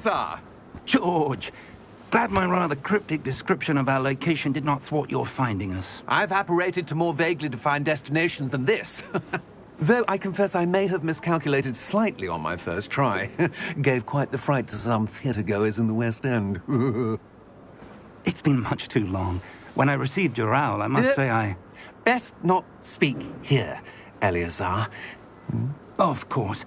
Eleazar! George, glad my rather cryptic description of our location did not thwart your finding us. I've apparated to more vaguely defined destinations than this. Though I confess I may have miscalculated slightly on my first try. Gave quite the fright to some theatre-goers in the West End. It's been much too long. When I received your owl, I must say I... Best not speak here, Eleazar. Of course.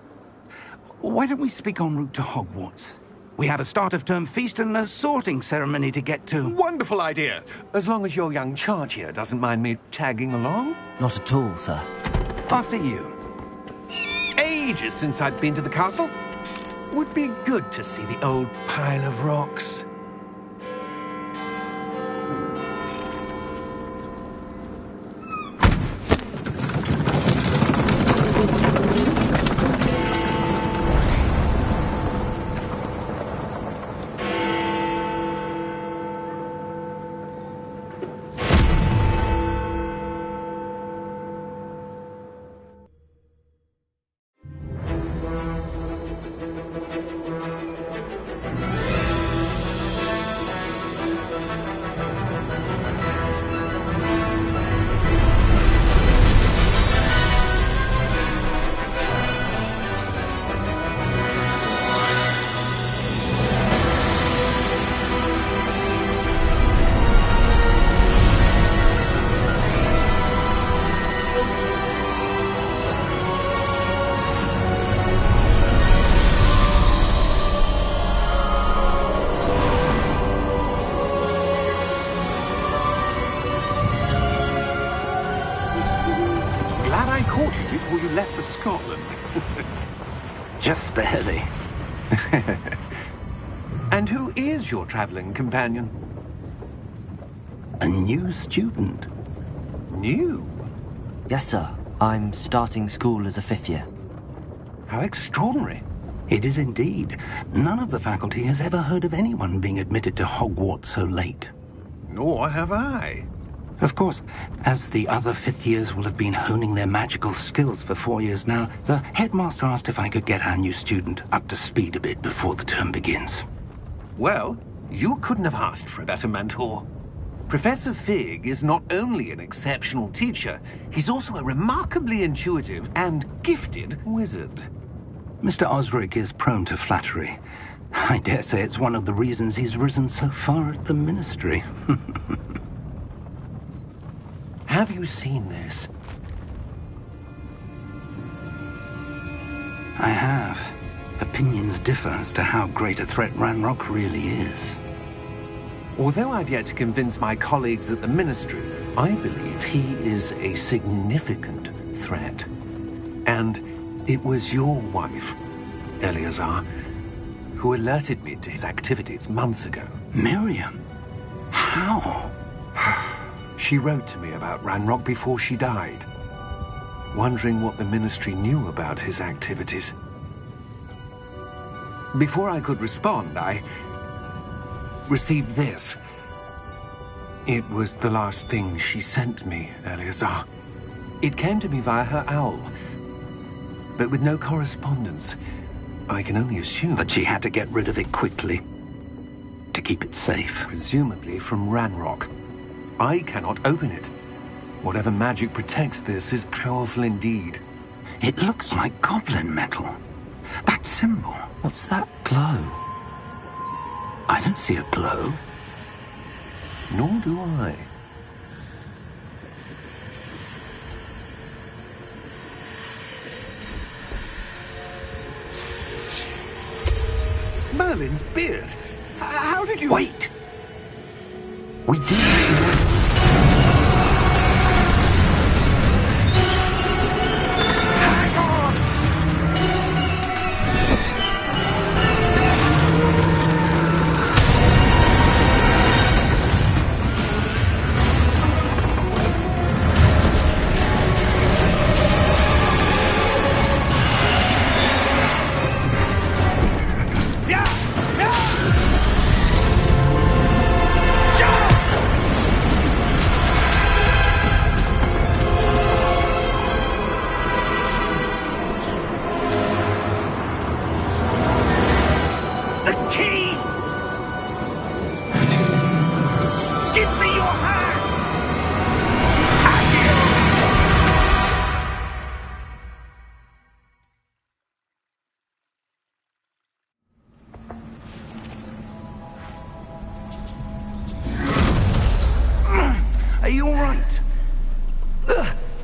Why don't we speak en route to Hogwarts? We have a start-of-term feast and a sorting ceremony to get to. Wonderful idea! As long as your young charge here doesn't mind me tagging along. Not at all, sir. After you. Ages since I've been to the castle. Would be good to see the old pile of rocks. Before you left for Scotland. Just barely. And who is your traveling companion? A new student. New? Yes, sir. I'm starting school as a 5th year. How extraordinary. It is indeed. None of the faculty has ever heard of anyone being admitted to Hogwarts so late. Nor have I. Of course, as the other 5th years will have been honing their magical skills for 4 years now, the headmaster asked if I could get our new student up to speed a bit before the term begins. Well, you couldn't have asked for a better mentor. Professor Fig is not only an exceptional teacher, he's also a remarkably intuitive and gifted wizard. Mr. Osric is prone to flattery. I dare say it's one of the reasons he's risen so far at the Ministry. Have you seen this? I have. Opinions differ as to how great a threat Ranrock really is. Although I've yet to convince my colleagues at the Ministry, I believe he is a significant threat. And it was your wife, Eleazar, who alerted me to his activities months ago. Miriam? How? She wrote to me about Ranrock before she died, wondering what the Ministry knew about his activities. Before I could respond, I received this. It was the last thing she sent me, Eleazar. It came to me via her owl, but with no correspondence. I can only assume that she had to get rid of it quickly, to keep it safe. Presumably from Ranrock. I cannot open it. Whatever magic protects this is powerful indeed. It looks like goblin metal. That symbol. What's that glow? I don't see a glow. Nor do I. Merlin's beard. How did you... Wait! We do...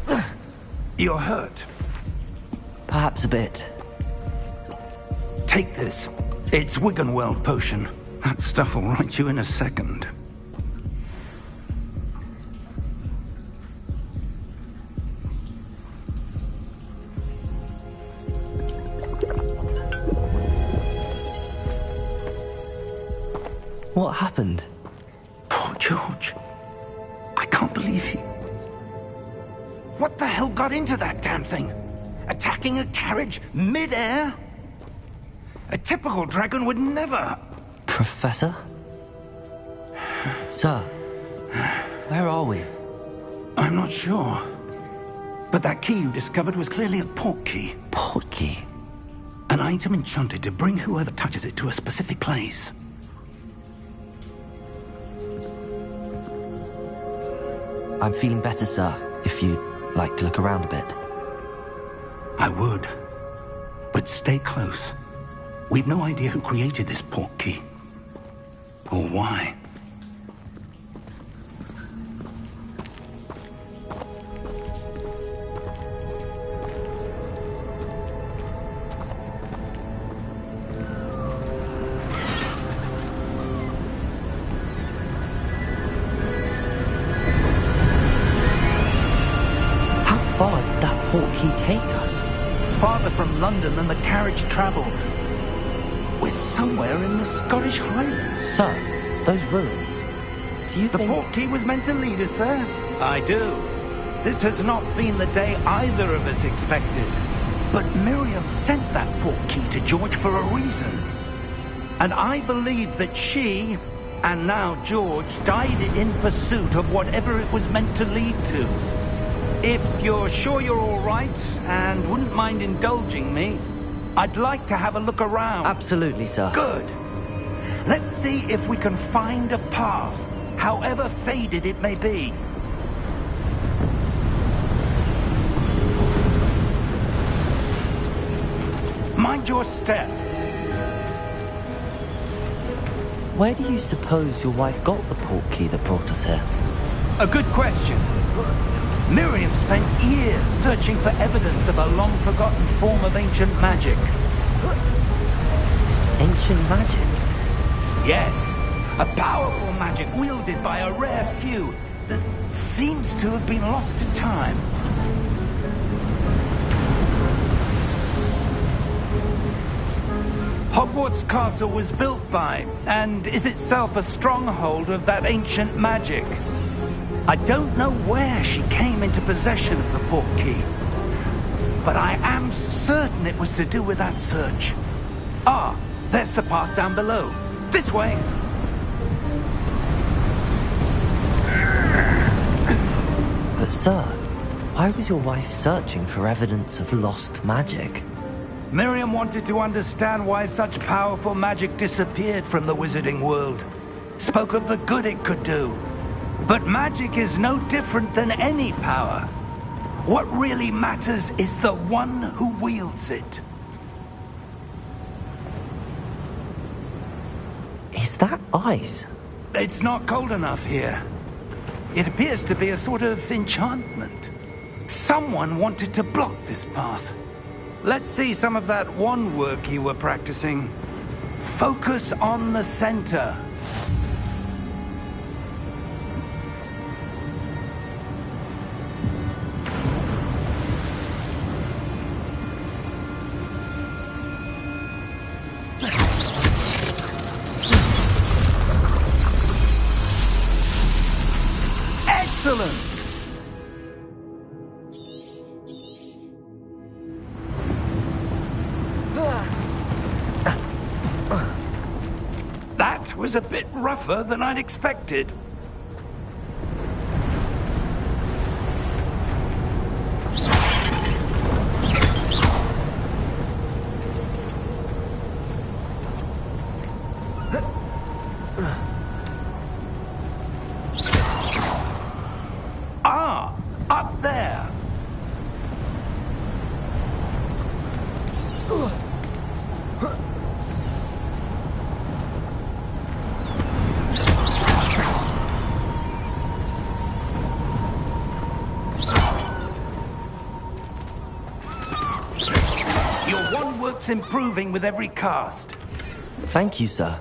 right. You're hurt. Perhaps a bit. Take this. It's Wiggenweld potion. That stuff will right you in a second. What happened? Poor George. I can't believe he... What the hell got into that damn thing? Attacking a carriage mid-air? A typical dragon would never... Professor? Sir, where are we? I'm not sure. But that key you discovered was clearly a port key. Port key? An item enchanted to bring whoever touches it to a specific place. I'm feeling better, sir, if you'd like to look around a bit. I would. But stay close. We've no idea who created this port key. Or why. How far did that port key take us? Farther from London than the carriage travelled. We're somewhere in the Scottish Highlands. Sir, those ruins. Do you think... The port key was meant to lead us there? I do. This has not been the day either of us expected. But Miriam sent that port key to George for a reason. And I believe that she, and now George, died in pursuit of whatever it was meant to lead to. If you're sure you're all right, and wouldn't mind indulging me, I'd like to have a look around. Absolutely, sir. Good. Let's see if we can find a path, however faded it may be. Mind your step. Where do you suppose your wife got the port key that brought us here? A good question. Miriam spent years searching for evidence of a long-forgotten form of ancient magic. Ancient magic? Yes, a powerful magic wielded by a rare few that seems to have been lost to time. Hodwarts Castle was built by, and is itself a stronghold of that ancient magic. I don't know where she came into possession of the port key, but I am certain it was to do with that search. Ah, there's the path down below. This way. But sir, why was your wife searching for evidence of lost magic? Miriam wanted to understand why such powerful magic disappeared from the wizarding world. Spoke of the good it could do. But magic is no different than any power. What really matters is the one who wields it. Is that ice? It's not cold enough here. It appears to be a sort of enchantment. Someone wanted to block this path. Let's see some of that wand work you were practicing. Focus on the center. Excellent! That was a bit rougher than I'd expected. Ah, up there. luck's improving with every cast. Thank you, sir.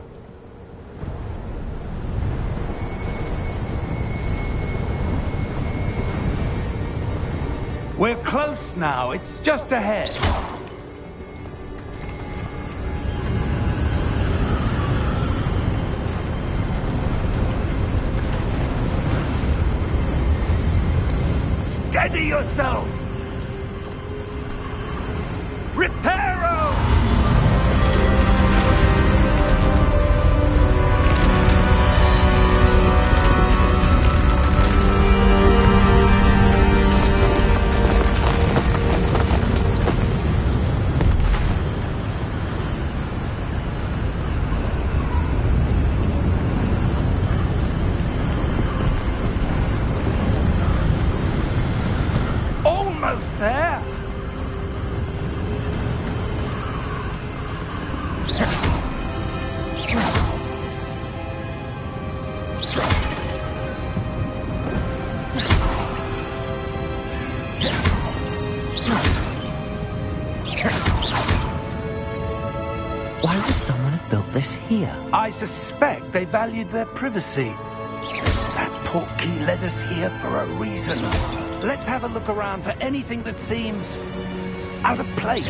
We're close now. It's just ahead. Steady yourself! Reparo! Almost there! Why would someone have built this here? I suspect they valued their privacy. That portkey led us here for a reason. Let's have a look around for anything that seems out of place.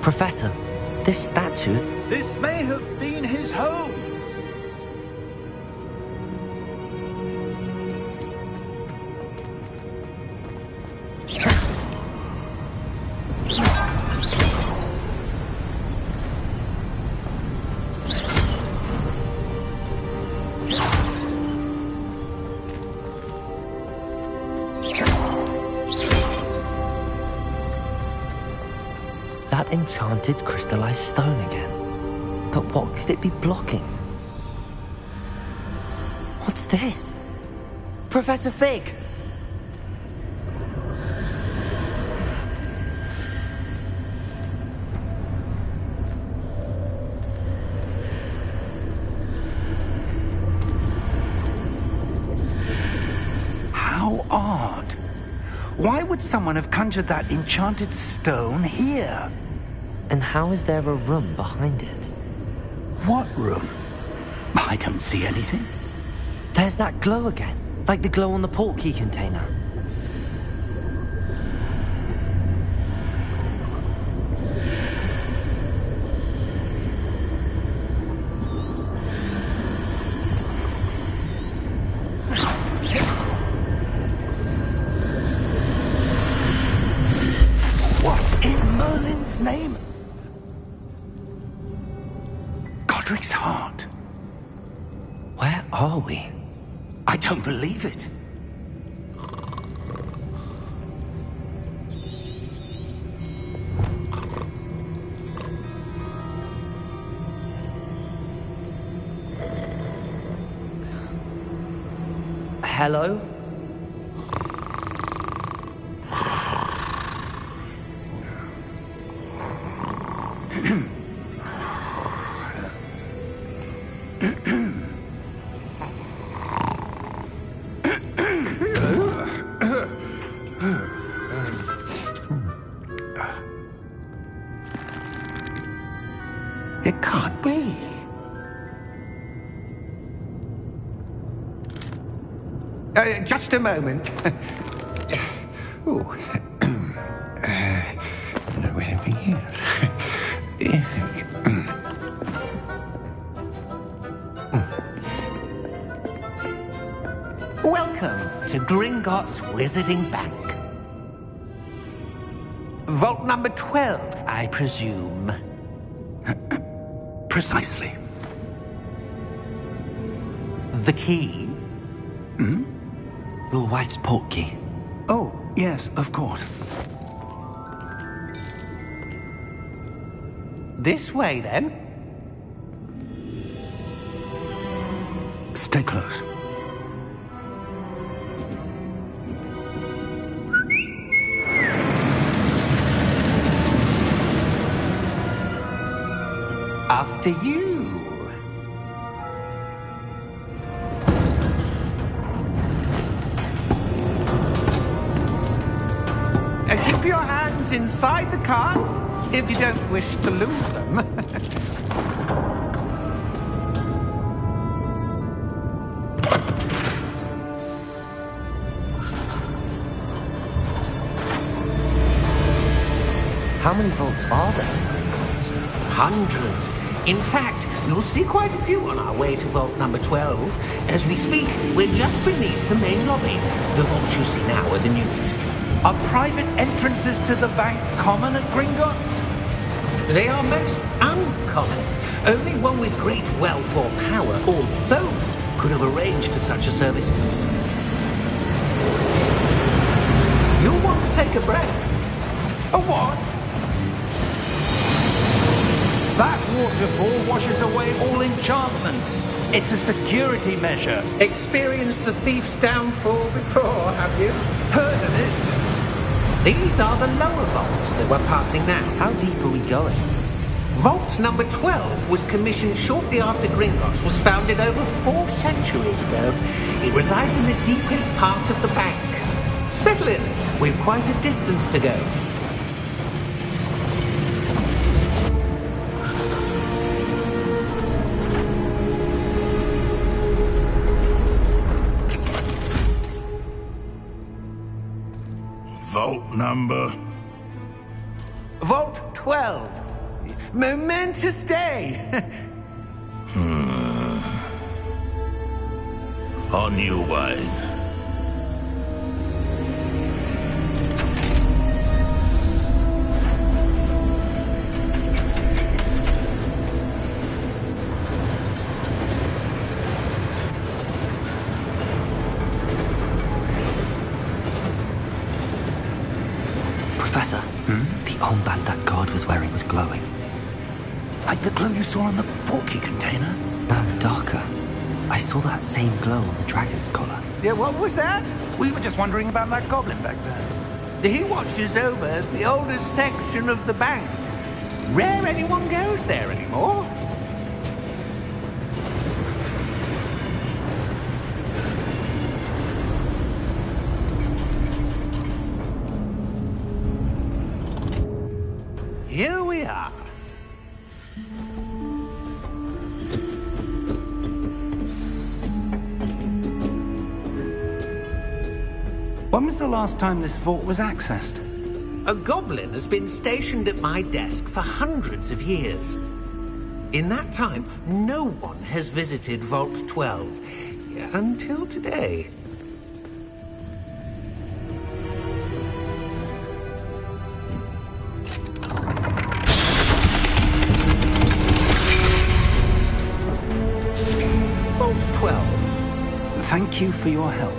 Professor, this statue... This may have been his home. That enchanted crystallized stone again. But what could it be blocking? What's this? Professor Fig! How odd. Why would someone have conjured that enchanted stone here? And how is there a room behind it? What room? I don't see anything. There's that glow again, like the glow on the portkey container. What in Merlin's name? Godric's heart. Where are we? I don't believe it. Hello? It can't be. Just a moment. Oh. Anything here? Welcome to Gringotts Wizarding Bank. Vault number 12, I presume. Precisely. The key? Hmm? Your wife's portkey. Oh, yes, of course. This way, then. Stay close. after you. Keep your hands inside the cart if you don't wish to lose them. How many vaults are there in Gringotts? Hundreds. In fact, you'll see quite a few on our way to vault number 12. As we speak, we're just beneath the main lobby. The vaults you see now are the newest. Are private entrances to the bank common at Gringotts? They are most uncommon. Only one with great wealth or power, or both, could have arranged for such a service. You'll want to take a breath. A what? That waterfall washes away all enchantments. It's a security measure. Experienced the thief's downfall before, have you? Heard of it? These are the lower vaults that we're passing now. How deep are we going? Vault number 12 was commissioned shortly after Gringotts was founded over 4 centuries ago. It resides in the deepest part of the bank. Settle in. We've quite a distance to go. Vault number? Vault 12. Momentous day. On your way. Professor, the armband that guard was wearing was glowing. Like the glow you saw on the portkey container? No, darker. I saw that same glow on the dragon's collar. Yeah, what was that? We were just wondering about that goblin back there. He watches over the oldest section of the bank. Rare anyone goes there anymore. Here we are. When was the last time this vault was accessed? A goblin has been stationed at my desk for hundreds of years. In that time, no one has visited Vault 12. Until today. Vault 12. Thank you for your help.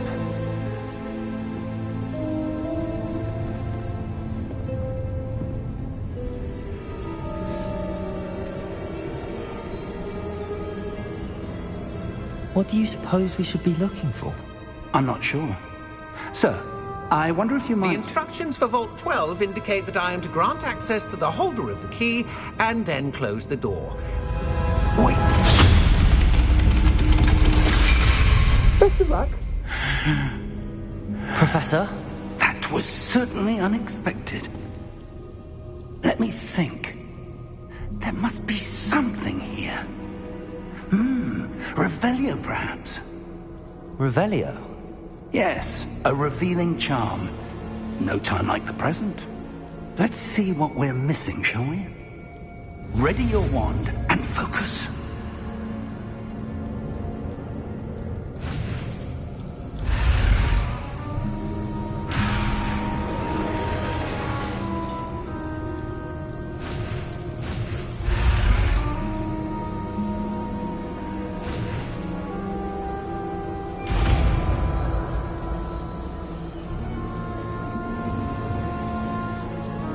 What do you suppose we should be looking for? I'm not sure. Sir, I wonder if you The might... instructions for Vault 12 indicate that I am to grant access to the holder of the key and then close the door. Wait! Best of luck. Professor? That was certainly unexpected. Let me think. There must be something here. Revelio, perhaps? Revelio? Yes, a revealing charm. No time like the present. Let's see what we're missing, shall we? Ready your wand and focus.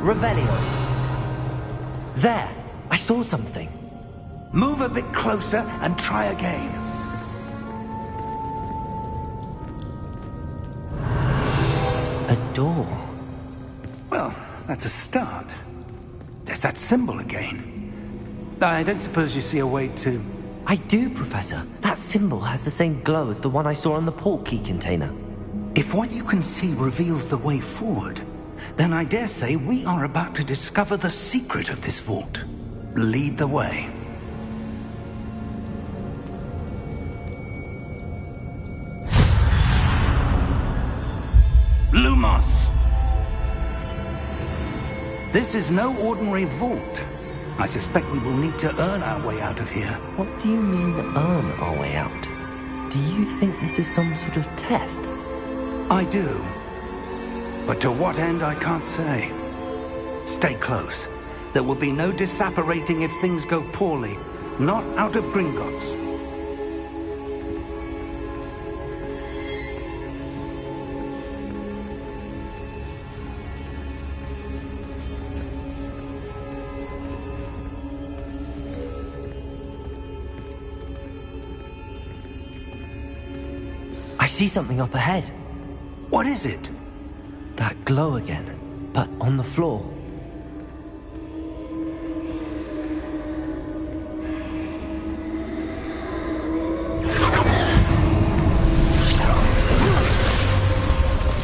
Revelio. There! I saw something. Move a bit closer and try again. A door. Well, that's a start. There's that symbol again. I don't suppose you see a way to... I do, Professor. That symbol has the same glow as the one I saw on the port key container. If what you can see reveals the way forward, then I dare say we are about to discover the secret of this vault. Lead the way. Lumos! This is no ordinary vault. I suspect we will need to earn our way out of here. What do you mean, earn our way out? Do you think this is some sort of test? I do. But to what end, I can't say. Stay close. There will be no disapparating if things go poorly. Not out of Gringotts. I see something up ahead. What is it? That glow again, but on the floor.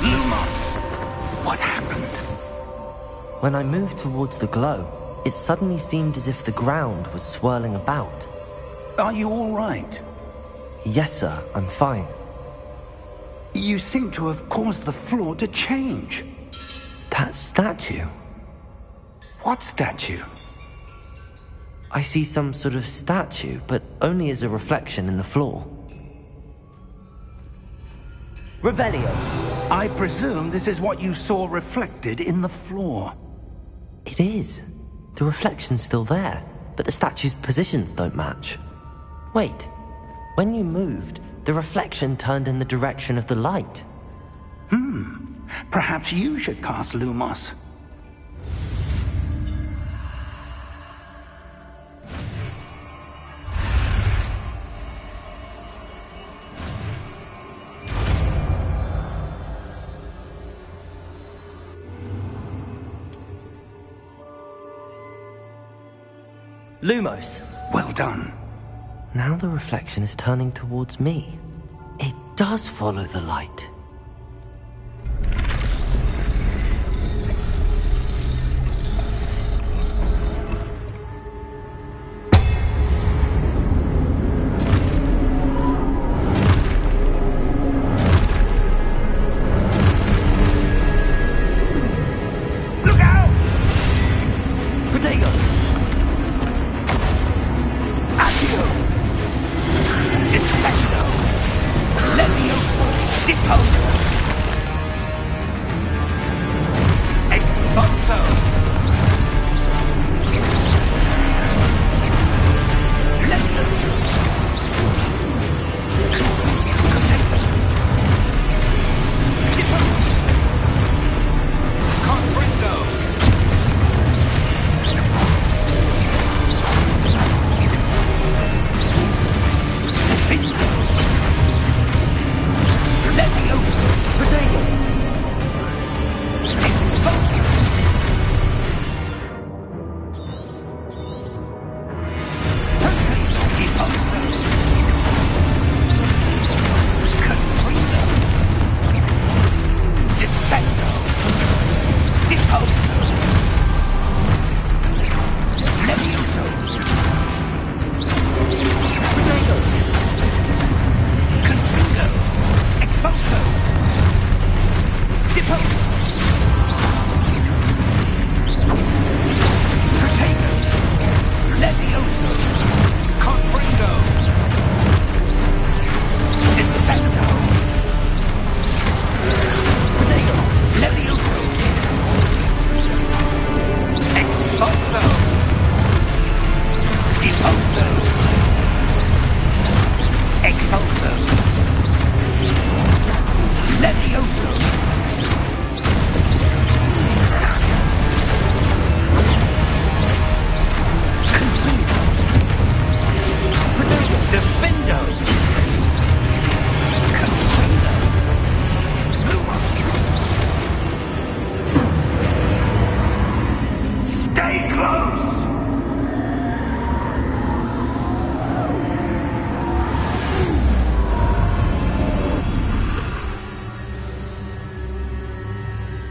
Lumos! What happened? When I moved towards the glow, it suddenly seemed as if the ground was swirling about. Are you all right? Yes, sir, I'm fine. You seem to have caused the floor to change. That statue? What statue? I see some sort of statue, but only as a reflection in the floor. Revelio, I presume this is what you saw reflected in the floor. It is. The reflection's still there, but the statue's positions don't match. Wait, when you moved, the reflection turned in the direction of the light. Perhaps you should cast Lumos. Lumos! Well done. Now the reflection is turning towards me. It does follow the light. Look out! Protego! Accio! Defendo! Levioso! Depose!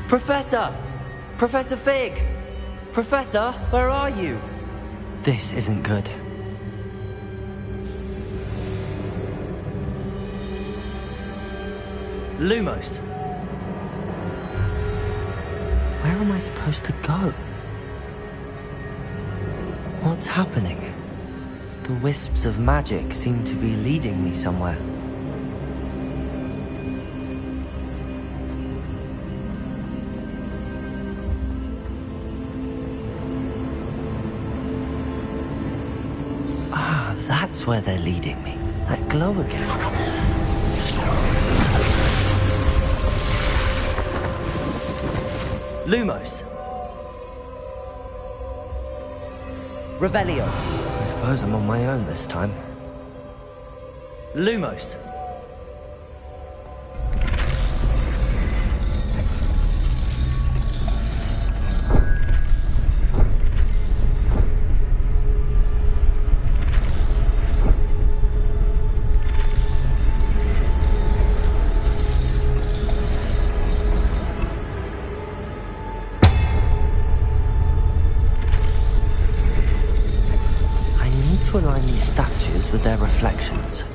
Professor! Professor Fig! Professor, where are you? This isn't good. Lumos! Where am I supposed to go? What's happening? The wisps of magic seem to be leading me somewhere. Ah, that's where they're leading me. That glow again. Lumos. Revelio. I suppose I'm on my own this time. Lumos. To align these statues with their reflections.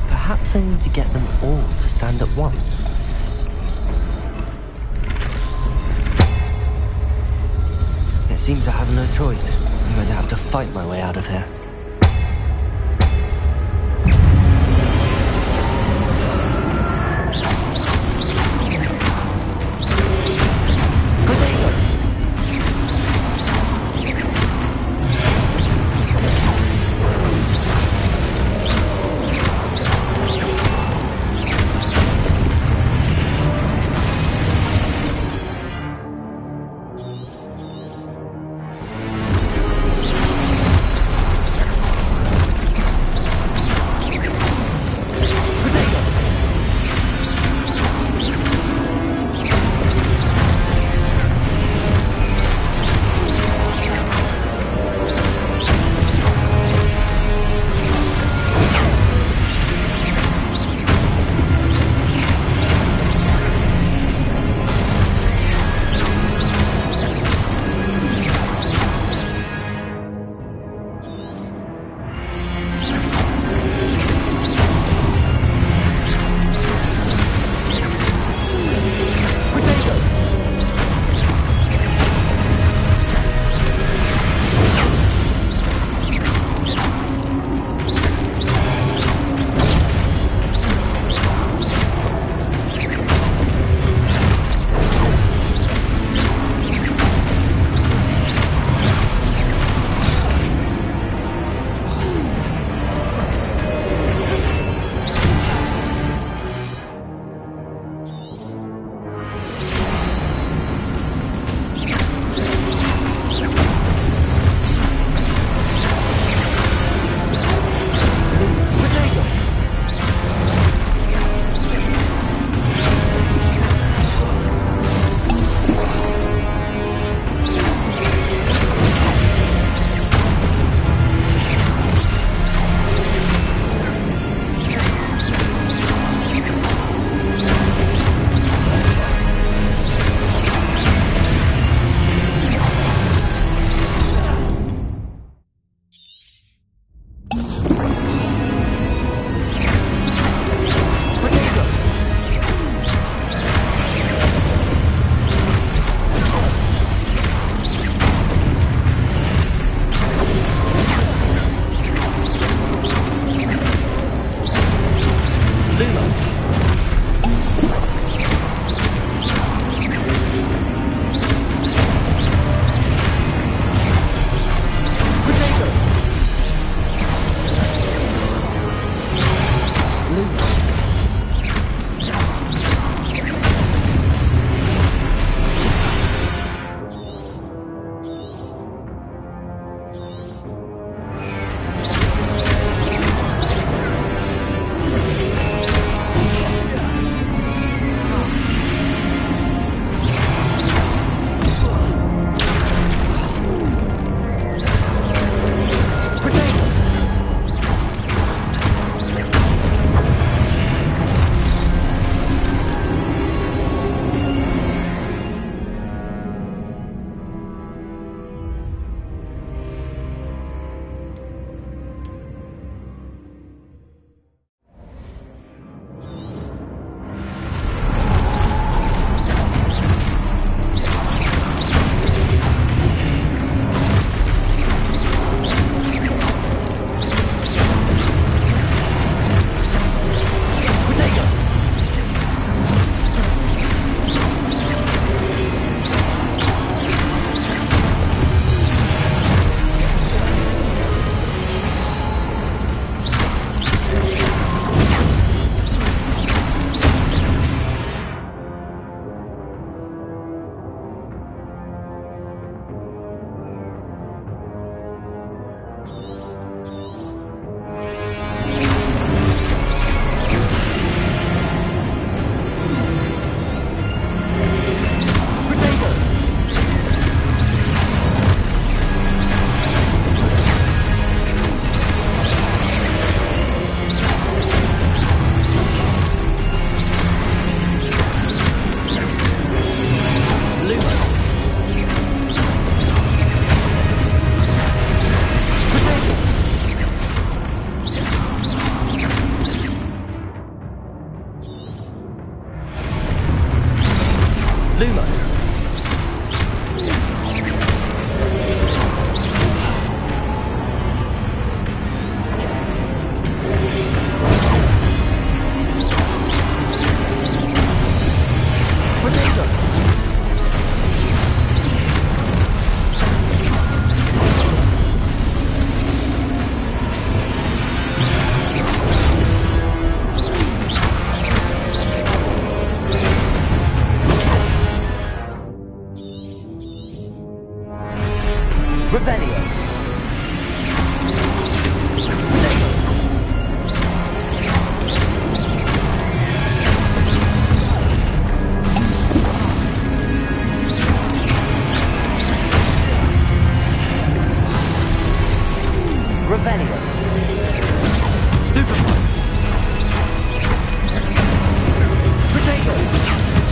Perhaps I need to get them all to stand at once. It seems I have no choice. I'm going to have to fight my way out of here.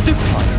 Stupefy!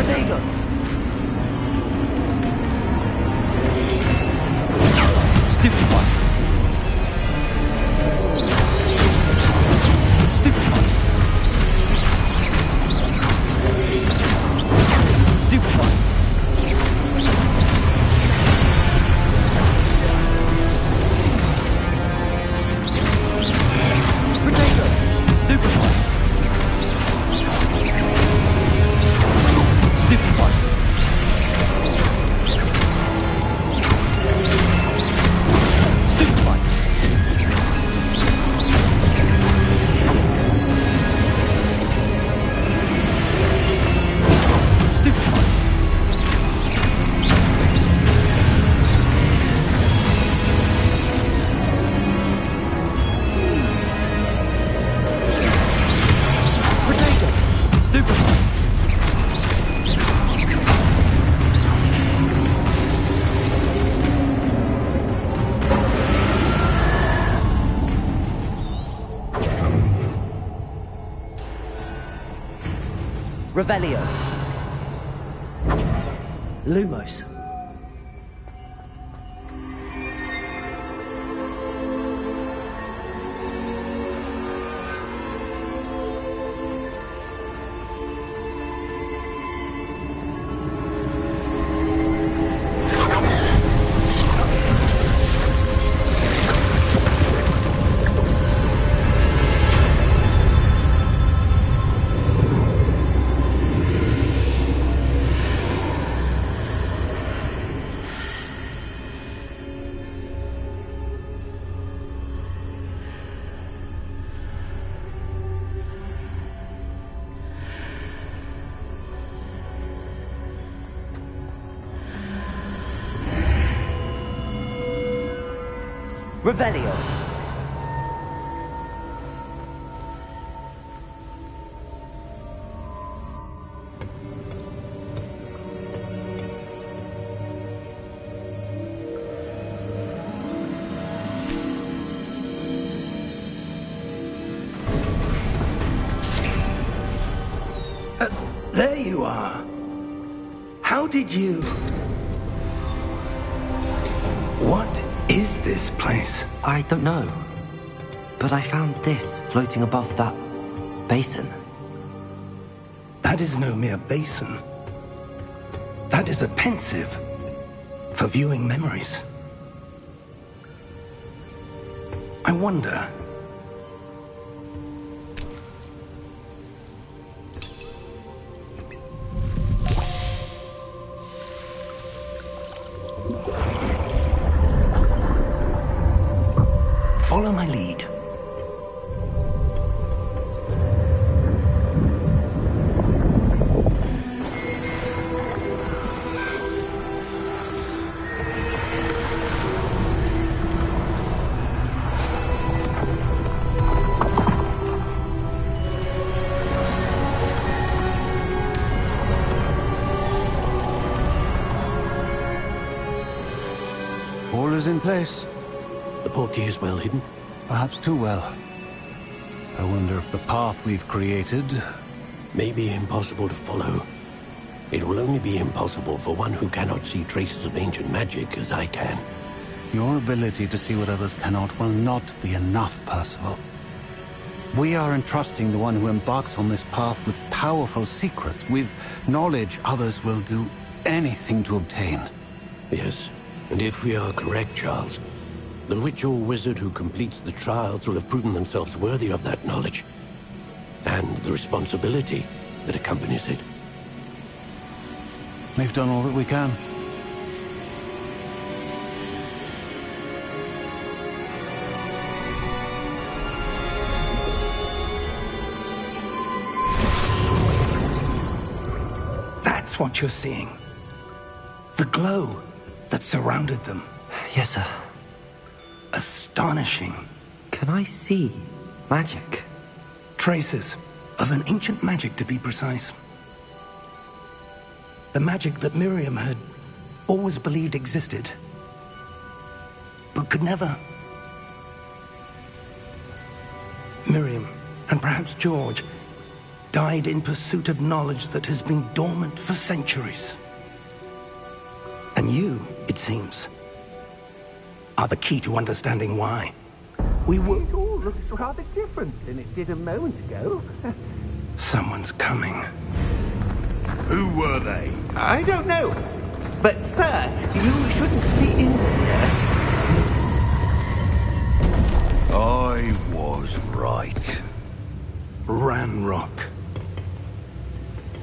Potato! Stupefy! Revelio. Lumos. Revelio. There you are. How did you... What is this place? I don't know. But I found this floating above that basin. That is no mere basin. That is a pensive for viewing memories. I wonder... Follow my lead. All is in place. The portkey is well hidden. Perhaps too well. I wonder if the path we've created... May be impossible to follow. It will only be impossible for one who cannot see traces of ancient magic as I can. Your ability to see what others cannot will not be enough, Percival. We are entrusting the one who embarks on this path with powerful secrets, with knowledge others will do anything to obtain. Yes, and if we are correct, Charles, the witch or wizard who completes the trials will have proven themselves worthy of that knowledge, and the responsibility that accompanies it. We've done all that we can. That's what you're seeing. The glow that surrounded them. Yes, sir. Astonishing. Can I see magic? Traces of an ancient magic, to be precise. The magic that Miriam had always believed existed, but could never. Miriam, and perhaps George, died in pursuit of knowledge that has been dormant for centuries. And you, it seems, are the key to understanding why. It all looks rather different than it did a moment ago. Someone's coming. Who were they? I don't know. But, sir, you shouldn't be in here. I was right. Ranrock.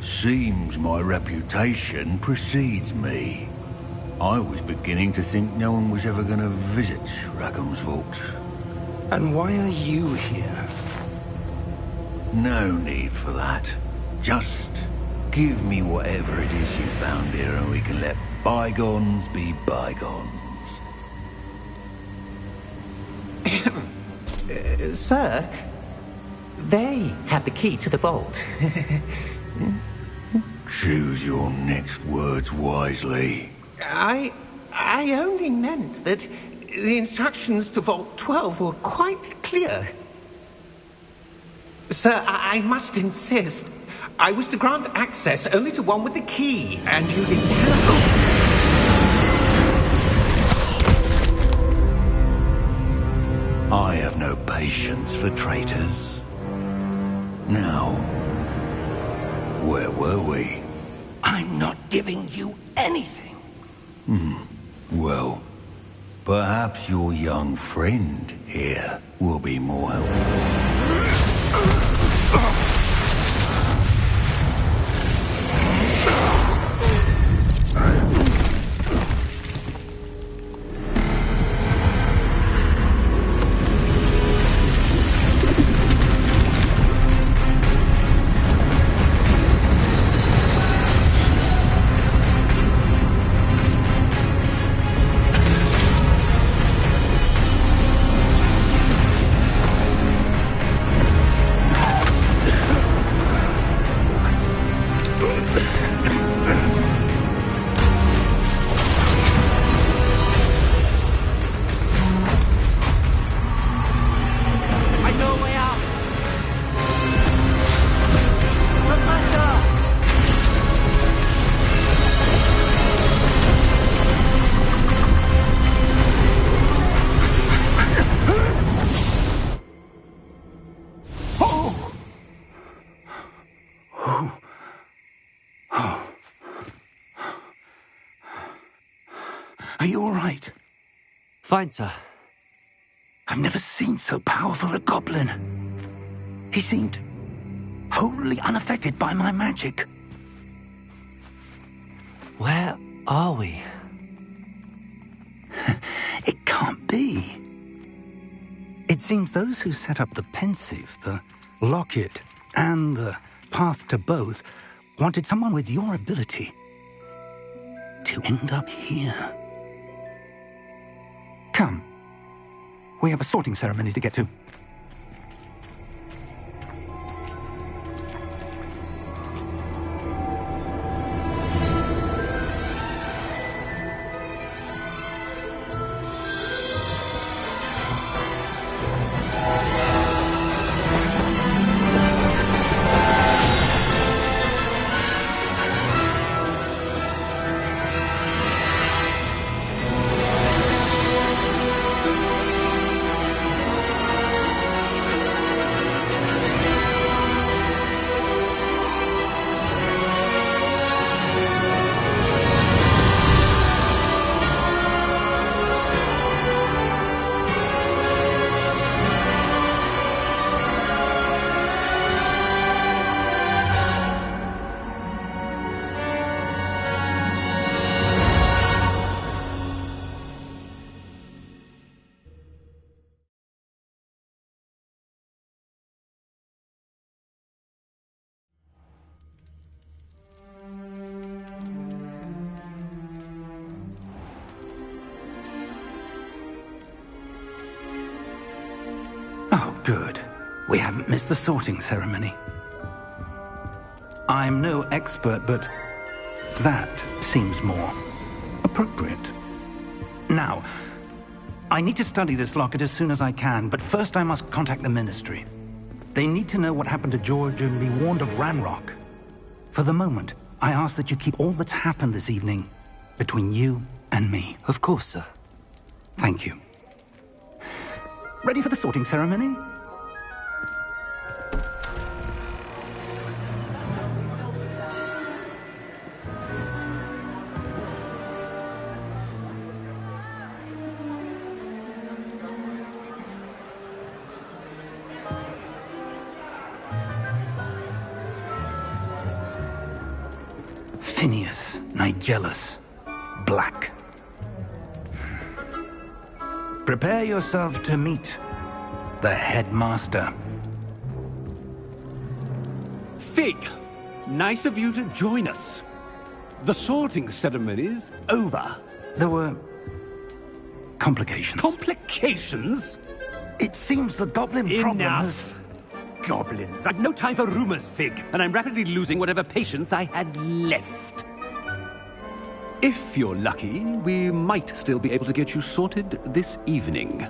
Seems my reputation precedes me. I was beginning to think no one was ever going to visit Rackham's vault. And why are you here? No need for that. Just give me whatever it is you found here and we can let bygones be bygones. Sir, they have the key to the vault. Choose your next words wisely. I only meant that the instructions to Vault 12 were quite clear. Sir, I must insist. I was to grant access only to one with the key, and you didn't have... I have no patience for traitors. Now, where were we? I'm not giving you anything. Well, perhaps your young friend here will be more helpful. Are you all right? Fine, sir. I've never seen so powerful a goblin. He seemed wholly unaffected by my magic. Where are we? It can't be. It seems those who set up the pensive, the locket, and the path to both wanted someone with your ability to end up here. Come. We have a sorting ceremony to get to. Oh, good. We haven't missed the sorting ceremony. I'm no expert, but that seems more appropriate. Now, I need to study this locket as soon as I can, but first I must contact the Ministry. They need to know what happened to George and be warned of Ranrock. For the moment, I ask that you keep all that's happened this evening between you and me. Of course, sir. Thank you. Ready for the sorting ceremony? Phineas, Nigellus, Black. Prepare yourself to meet the headmaster. Fig, nice of you to join us. The sorting ceremony's over. There were complications. Complications? It seems the goblin problem has... Enough! Goblins. I've no time for rumors, Fig, and I'm rapidly losing whatever patience I had left. If you're lucky, we might still be able to get you sorted this evening.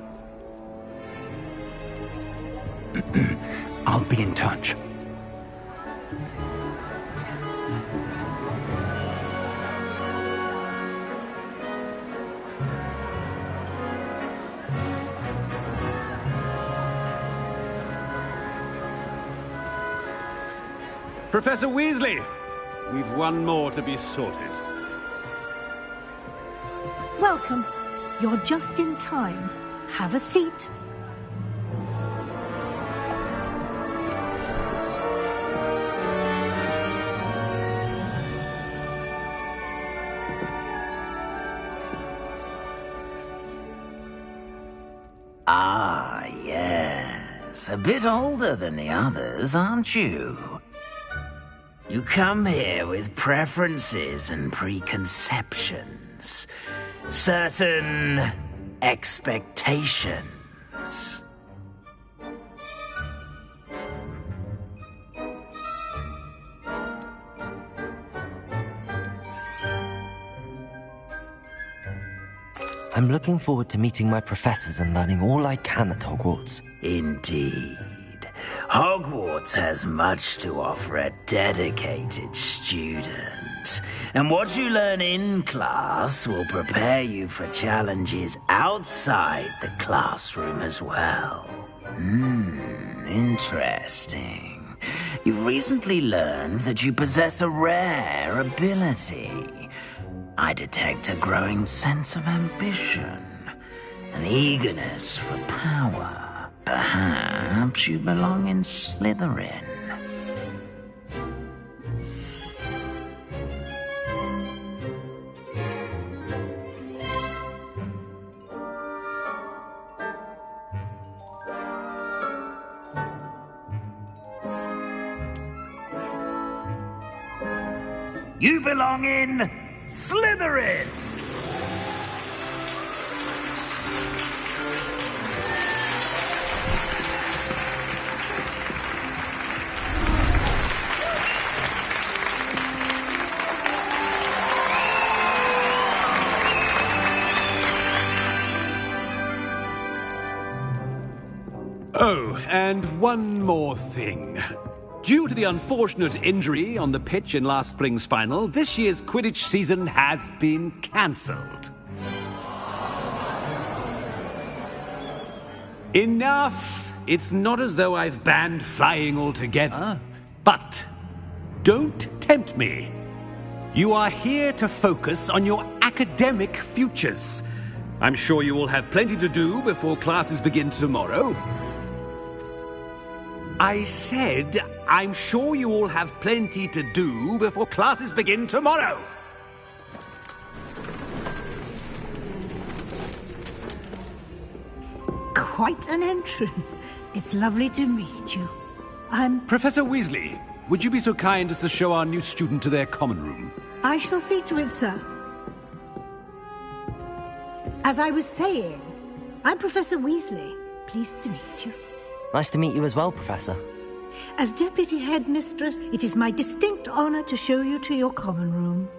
I'll be in touch. Professor Weasley, we've one more to be sorted. Welcome. You're just in time. Have a seat. Ah, yes. A bit older than the others, aren't you? You come here with preferences and preconceptions. Certain expectations. I'm looking forward to meeting my professors and learning all I can at Hogwarts. Indeed. Hogwarts has much to offer a dedicated student. And what you learn in class will prepare you for challenges outside the classroom as well. Interesting. You've recently learned that you possess a rare ability. I detect a growing sense of ambition, an eagerness for power. Perhaps you belong in Slytherin. You belong in Slytherin! Oh, and one more thing. Due to the unfortunate injury on the pitch in last spring's final, this year's Quidditch season has been cancelled. Enough! It's not as though I've banned flying altogether, but don't tempt me. You are here to focus on your academic futures. I'm sure you will have plenty to do before classes begin tomorrow. I said, I'm sure you all have plenty to do before classes begin tomorrow. Quite an entrance. It's lovely to meet you. I'm... Professor Weasley, would you be so kind as to show our new student to their common room? I shall see to it, sir. As I was saying, I'm Professor Weasley. Pleased to meet you. Nice to meet you as well, Professor. As Deputy Headmistress, it is my distinct honor to show you to your common room.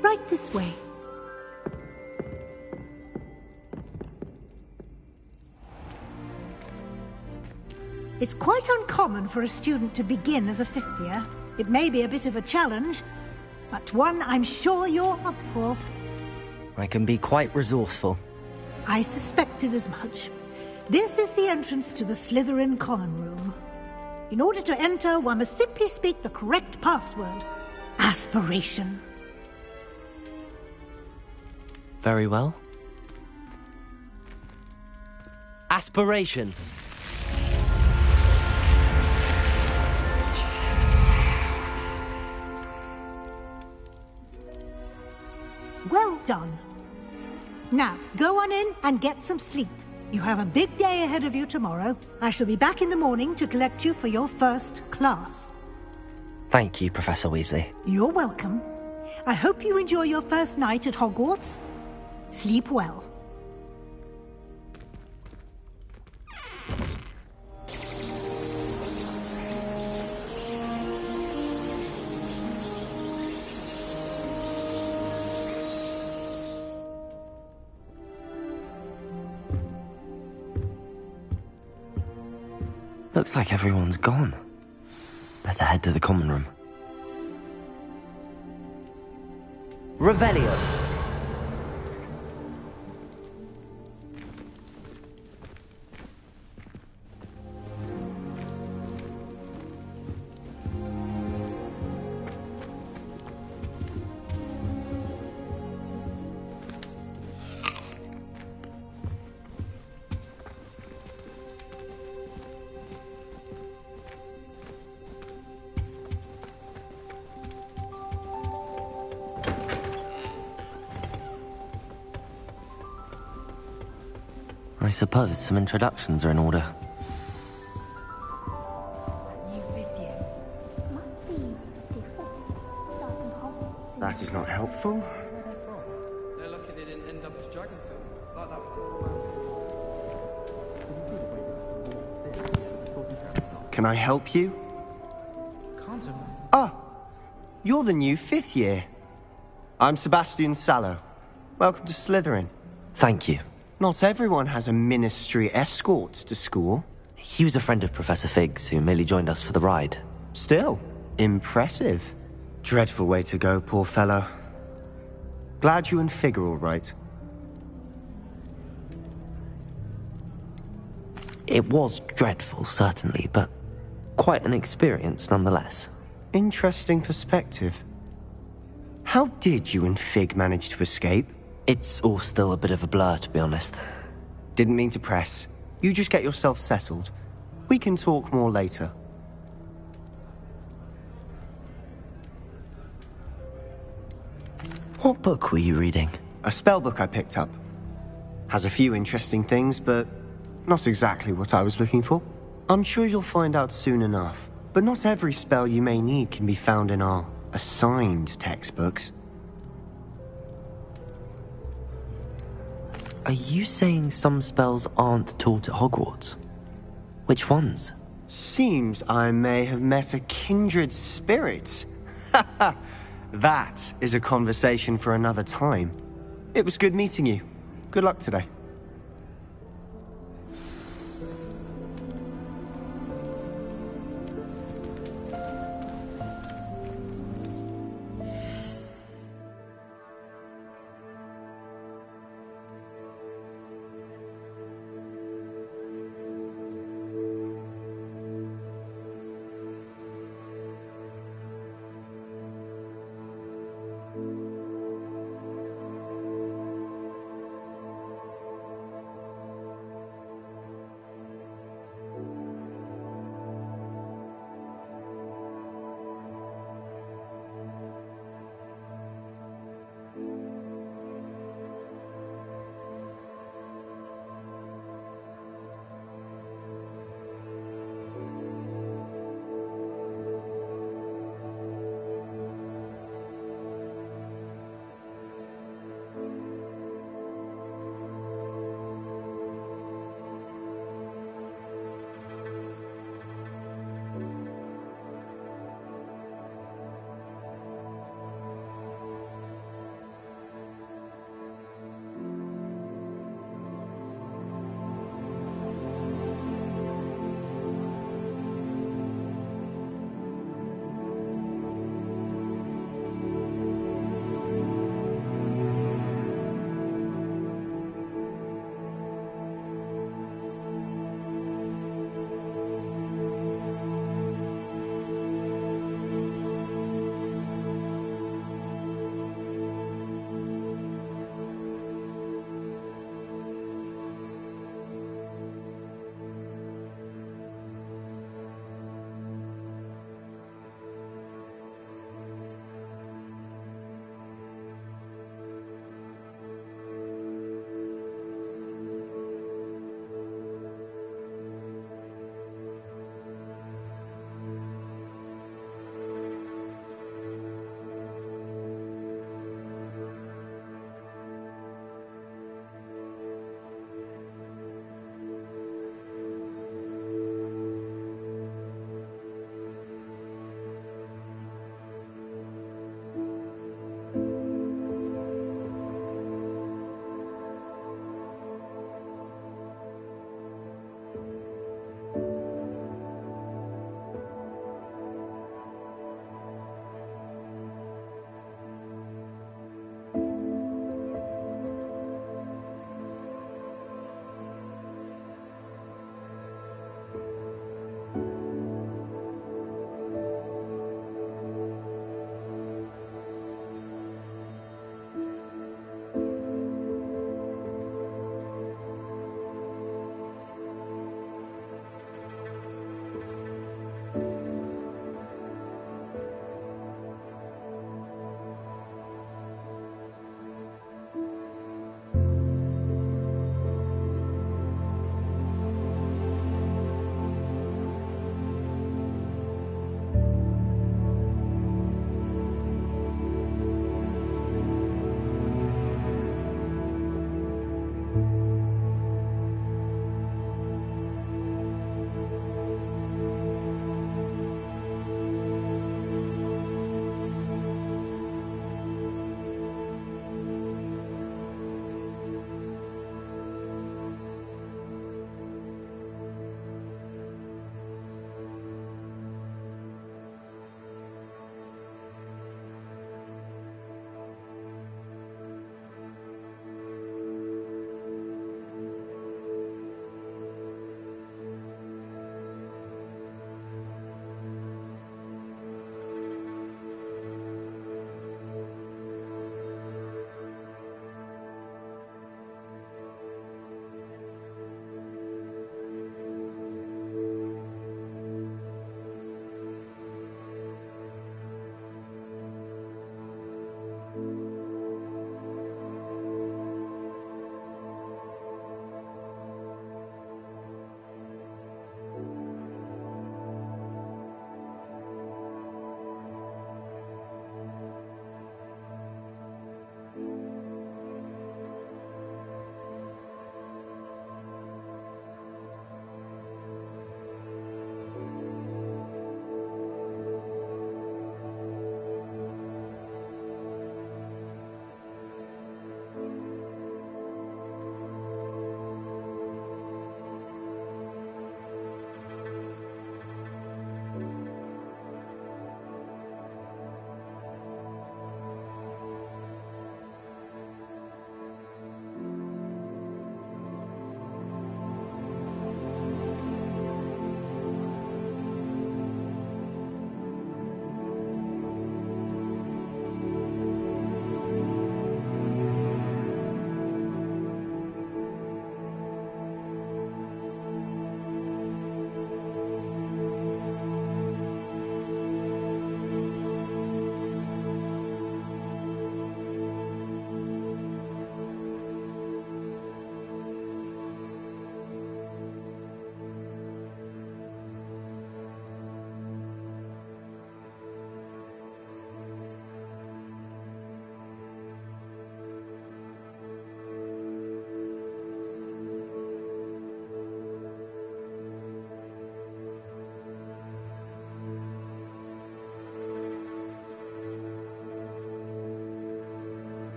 Right this way. It's quite uncommon for a student to begin as a fifth year. It may be a bit of a challenge, but one I'm sure you're up for. I can be quite resourceful. I suspected as much. This is the entrance to the Slytherin common room. In order to enter, one must simply speak the correct password. Aspiration. Very well. Aspiration. Well done. Now, go on in and get some sleep. You have a big day ahead of you tomorrow. I shall be back in the morning to collect you for your first class. Thank you, Professor Weasley. You're welcome. I hope you enjoy your first night at Hogwarts. Sleep well. Looks like everyone's gone. Better head to the common room. Revelio. I suppose some introductions are in order. That is not helpful. They're lucky they didn't end up as Dragonfell. Like that. Can I help you? Can't I? Ah, you're the new fifth year. I'm Sebastian Sallow. Welcome to Slytherin. Thank you. Not everyone has a ministry escort to school. He was a friend of Professor Fig's who merely joined us for the ride. Still, impressive. Dreadful way to go, poor fellow. Glad you and Fig are all right. It was dreadful, certainly, but quite an experience nonetheless. Interesting perspective. How did you and Fig manage to escape? It's all still a bit of a blur, to be honest. Didn't mean to press. You just get yourself settled. We can talk more later. What book were you reading? A spell book I picked up. Has a few interesting things, but not exactly what I was looking for. I'm sure you'll find out soon enough. But not every spell you may need can be found in our assigned textbooks. Are you saying some spells aren't taught at Hogwarts? Which ones? Seems I may have met a kindred spirit. That is a conversation for another time. It was good meeting you. Good luck today.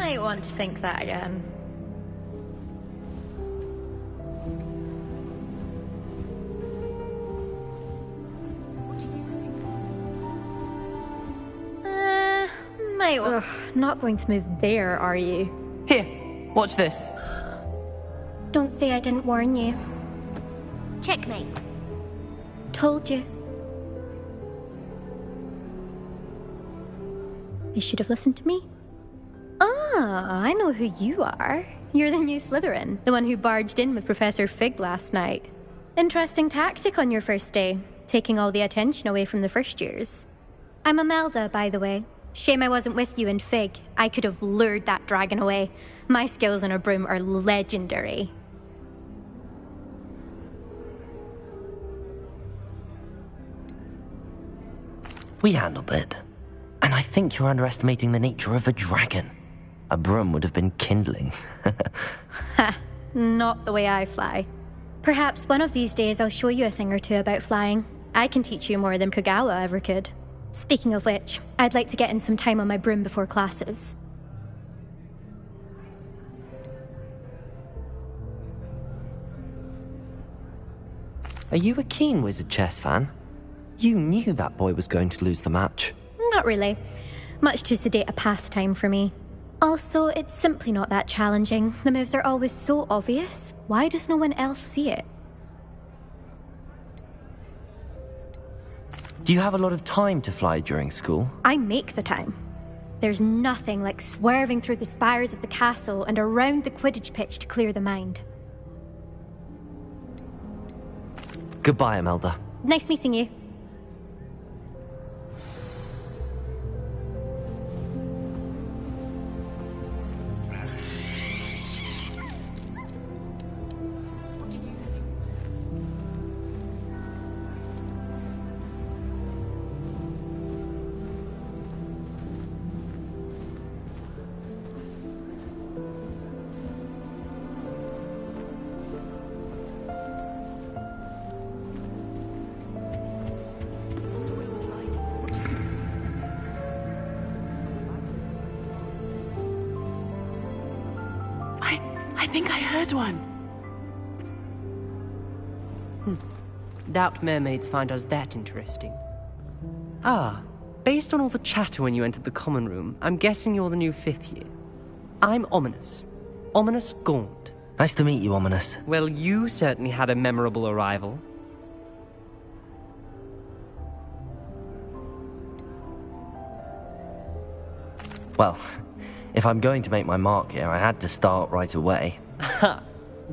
might want to think that again. Not going to move there, are you? Here, watch this. Don't say I didn't warn you. Checkmate. Told you. They should have listened to me. Ah, I know who you are. You're the new Slytherin, the one who barged in with Professor Fig last night. Interesting tactic on your first day, taking all the attention away from the first years. I'm Imelda, by the way. Shame I wasn't with you in Fig. I could have lured that dragon away. My skills on a broom are legendary. We handled it. And I think you're underestimating the nature of a dragon. A broom would have been kindling. Ha, not the way I fly. Perhaps one of these days I'll show you a thing or two about flying. I can teach you more than Kogawa ever could. Speaking of which, I'd like to get in some time on my broom before classes. Are you a keen Wizard chess fan? You knew that boy was going to lose the match. Not really. Much too sedate a pastime for me. Also, it's simply not that challenging. The moves are always so obvious. Why does no one else see it? Do you have a lot of time to fly during school? I make the time. There's nothing like swerving through the spires of the castle and around the Quidditch pitch to clear the mind. Goodbye, Imelda. Nice meeting you. I think I heard one. Doubt mermaids find us that interesting. Ah, based on all the chatter when you entered the common room, I'm guessing you're the new 5th year. I'm Ominous. Ominous Gaunt. Nice to meet you, Ominous. Well, you certainly had a memorable arrival. Well, if I'm going to make my mark here, I had to start right away. Ha!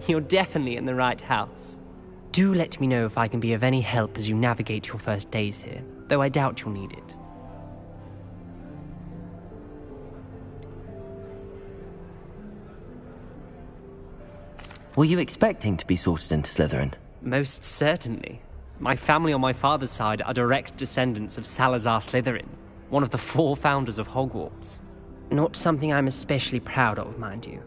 You're definitely in the right house. Do let me know if I can be of any help as you navigate your first days here, though I doubt you'll need it. Were you expecting to be sorted into Slytherin? Most certainly. My family on my father's side are direct descendants of Salazar Slytherin, one of the 4 founders of Hogwarts. Not something I'm especially proud of, mind you.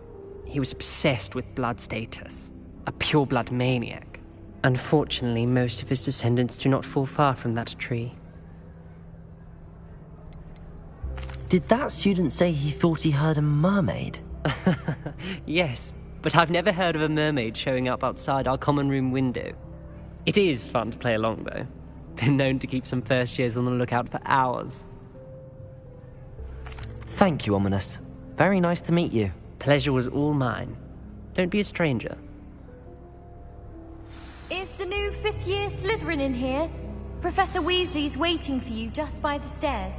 He was obsessed with blood status, a pure-blood maniac. Unfortunately, most of his descendants do not fall far from that tree. Did that student say he thought he heard a mermaid? Yes, but I've never heard of a mermaid showing up outside our common room window. It is fun to play along, though. Been known to keep some first years on the lookout for hours. Thank you, Ominous. Very nice to meet you. Pleasure was all mine. Don't be a stranger. Is the new 5th year Slytherin in here? Professor Weasley's waiting for you just by the stairs.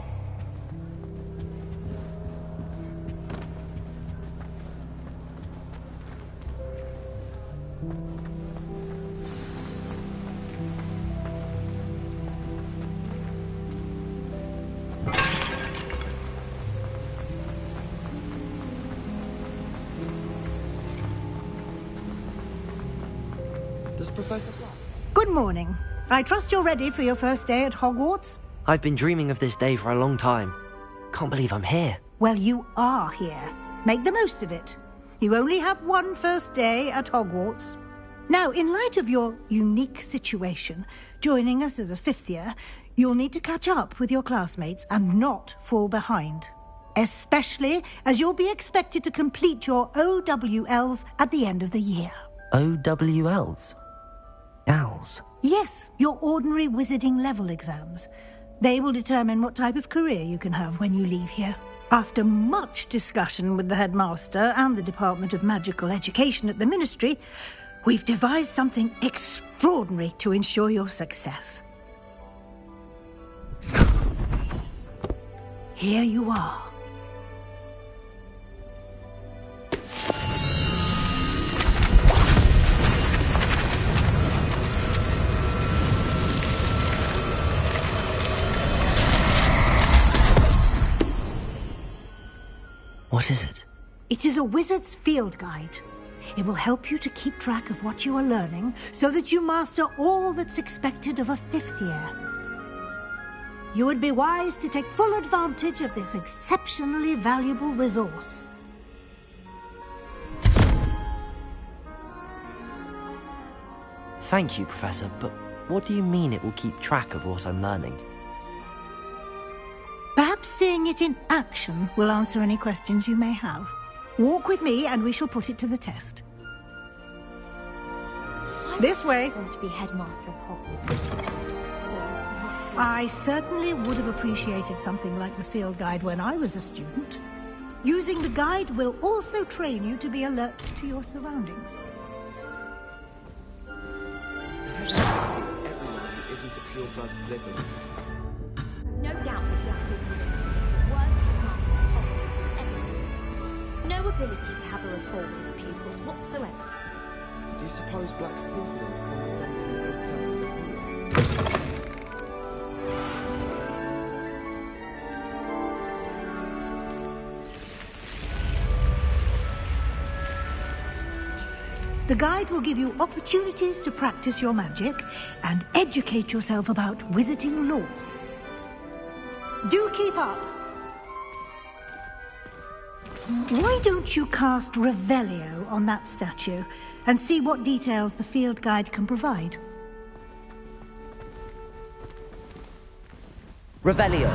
Good morning. I trust you're ready for your first day at Hogwarts? I've been dreaming of this day for a long time. Can't believe I'm here. Well, you are here. Make the most of it. You only have one first day at Hogwarts. Now, in light of your unique situation, joining us as a 5th year, you'll need to catch up with your classmates and not fall behind. especially as you'll be expected to complete your OWLs at the end of the year. OWLs? Owls? Yes, your ordinary wizarding level exams. They will determine what type of career you can have when you leave here. After much discussion with the headmaster and the Department of Magical Education at the Ministry, we've devised something extraordinary to ensure your success. Here you are. What is it? It is a wizard's field guide. It will help you to keep track of what you are learning so that you master all that's expected of a 5th year. You would be wise to take full advantage of this exceptionally valuable resource. Thank you, Professor, but what do you mean it will keep track of what I'm learning? Perhaps seeing it in action will answer any questions you may have. Walk with me and we shall put it to the test. This way. I want to be headmaster of Hogwarts. I certainly would have appreciated something like the field guide when I was a student. Using the guide will also train you to be alert to your surroundings. Everyone who isn't a pure-blood Slytherin. No doubt that you have to admit, work headmaster of Hogwarts. No ability to have a rapport with his pupils whatsoever. Do you suppose black people are The guide will give you opportunities to practice your magic and educate yourself about wizarding lore. Do keep up. Why don't you cast Revelio on that statue and see what details the field guide can provide? Revelio.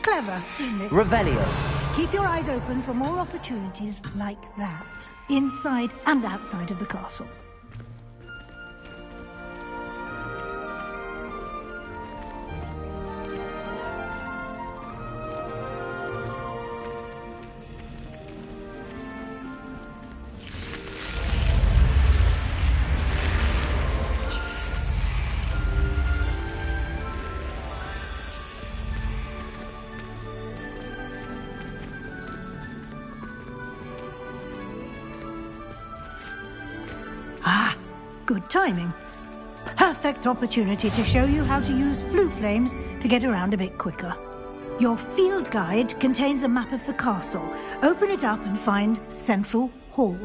Clever, isn't it? Revelio. Keep your eyes open for more opportunities like that, inside and outside of the castle. Good timing. Perfect opportunity to show you how to use flue flames to get around a bit quicker. Your field guide contains a map of the castle. Open it up and find Central Hall.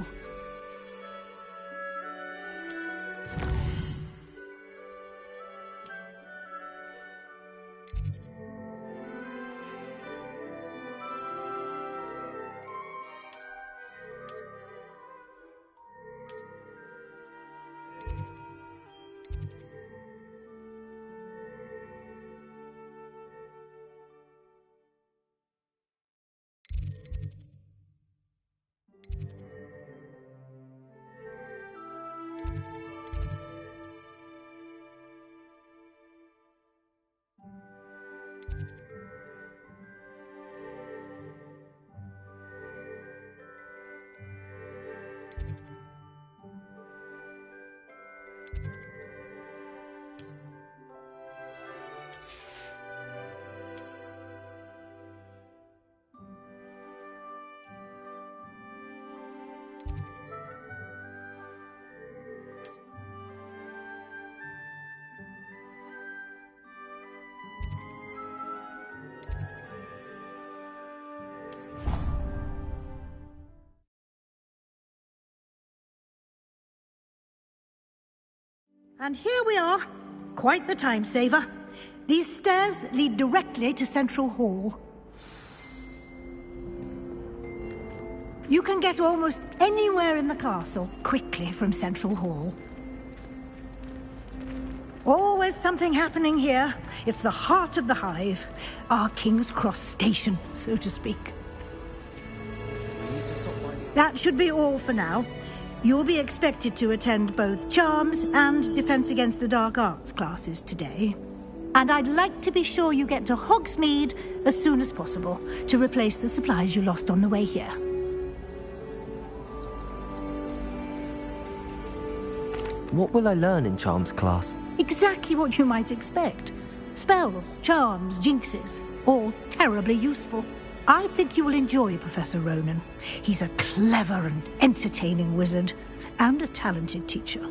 And here we are. Quite the time saver. These stairs lead directly to Central Hall. You can get almost anywhere in the castle quickly from Central Hall. Always something happening here. It's the heart of the hive. Our King's Cross station, so to speak. That should be all for now. You'll be expected to attend both Charms and Defense Against the Dark Arts classes today. And I'd like to be sure you get to Hogsmeade as soon as possible to replace the supplies you lost on the way here. What will I learn in Charms class? Exactly what you might expect. Spells, charms, jinxes, all terribly useful. I think you will enjoy Professor Ronan. He's a clever and entertaining wizard, and a talented teacher.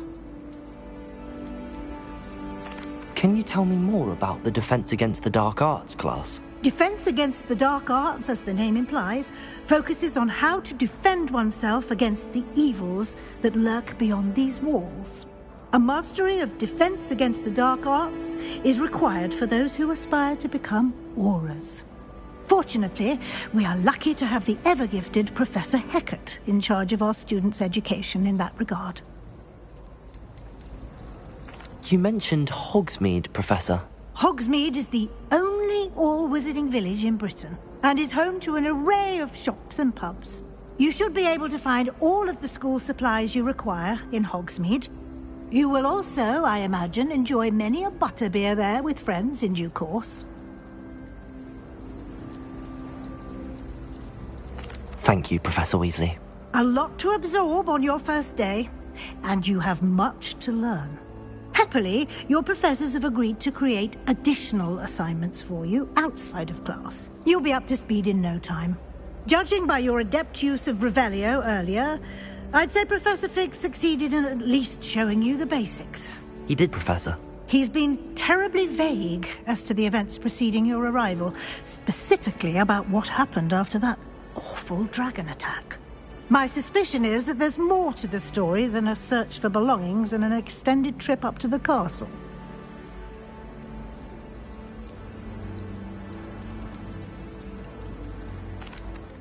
Can you tell me more about the Defense Against the Dark Arts class? Defense Against the Dark Arts, as the name implies, focuses on how to defend oneself against the evils that lurk beyond these walls. A mastery of Defense Against the Dark Arts is required for those who aspire to become Aurors. Fortunately, we are lucky to have the ever-gifted Professor Hecat in charge of our students' education in that regard. You mentioned Hogsmeade, Professor. Hogsmeade is the only all-wizarding village in Britain, and is home to an array of shops and pubs. You should be able to find all of the school supplies you require in Hogsmeade. You will also, I imagine, enjoy many a butterbeer there with friends in due course. Thank you, Professor Weasley. A lot to absorb on your first day, and you have much to learn. Happily, your professors have agreed to create additional assignments for you outside of class. You'll be up to speed in no time. Judging by your adept use of Revelio earlier, I'd say Professor Fig succeeded in at least showing you the basics. He did, Professor. He's been terribly vague as to the events preceding your arrival, specifically about what happened after that awful dragon attack. My suspicion is that there's more to the story than a search for belongings and an extended trip up to the castle.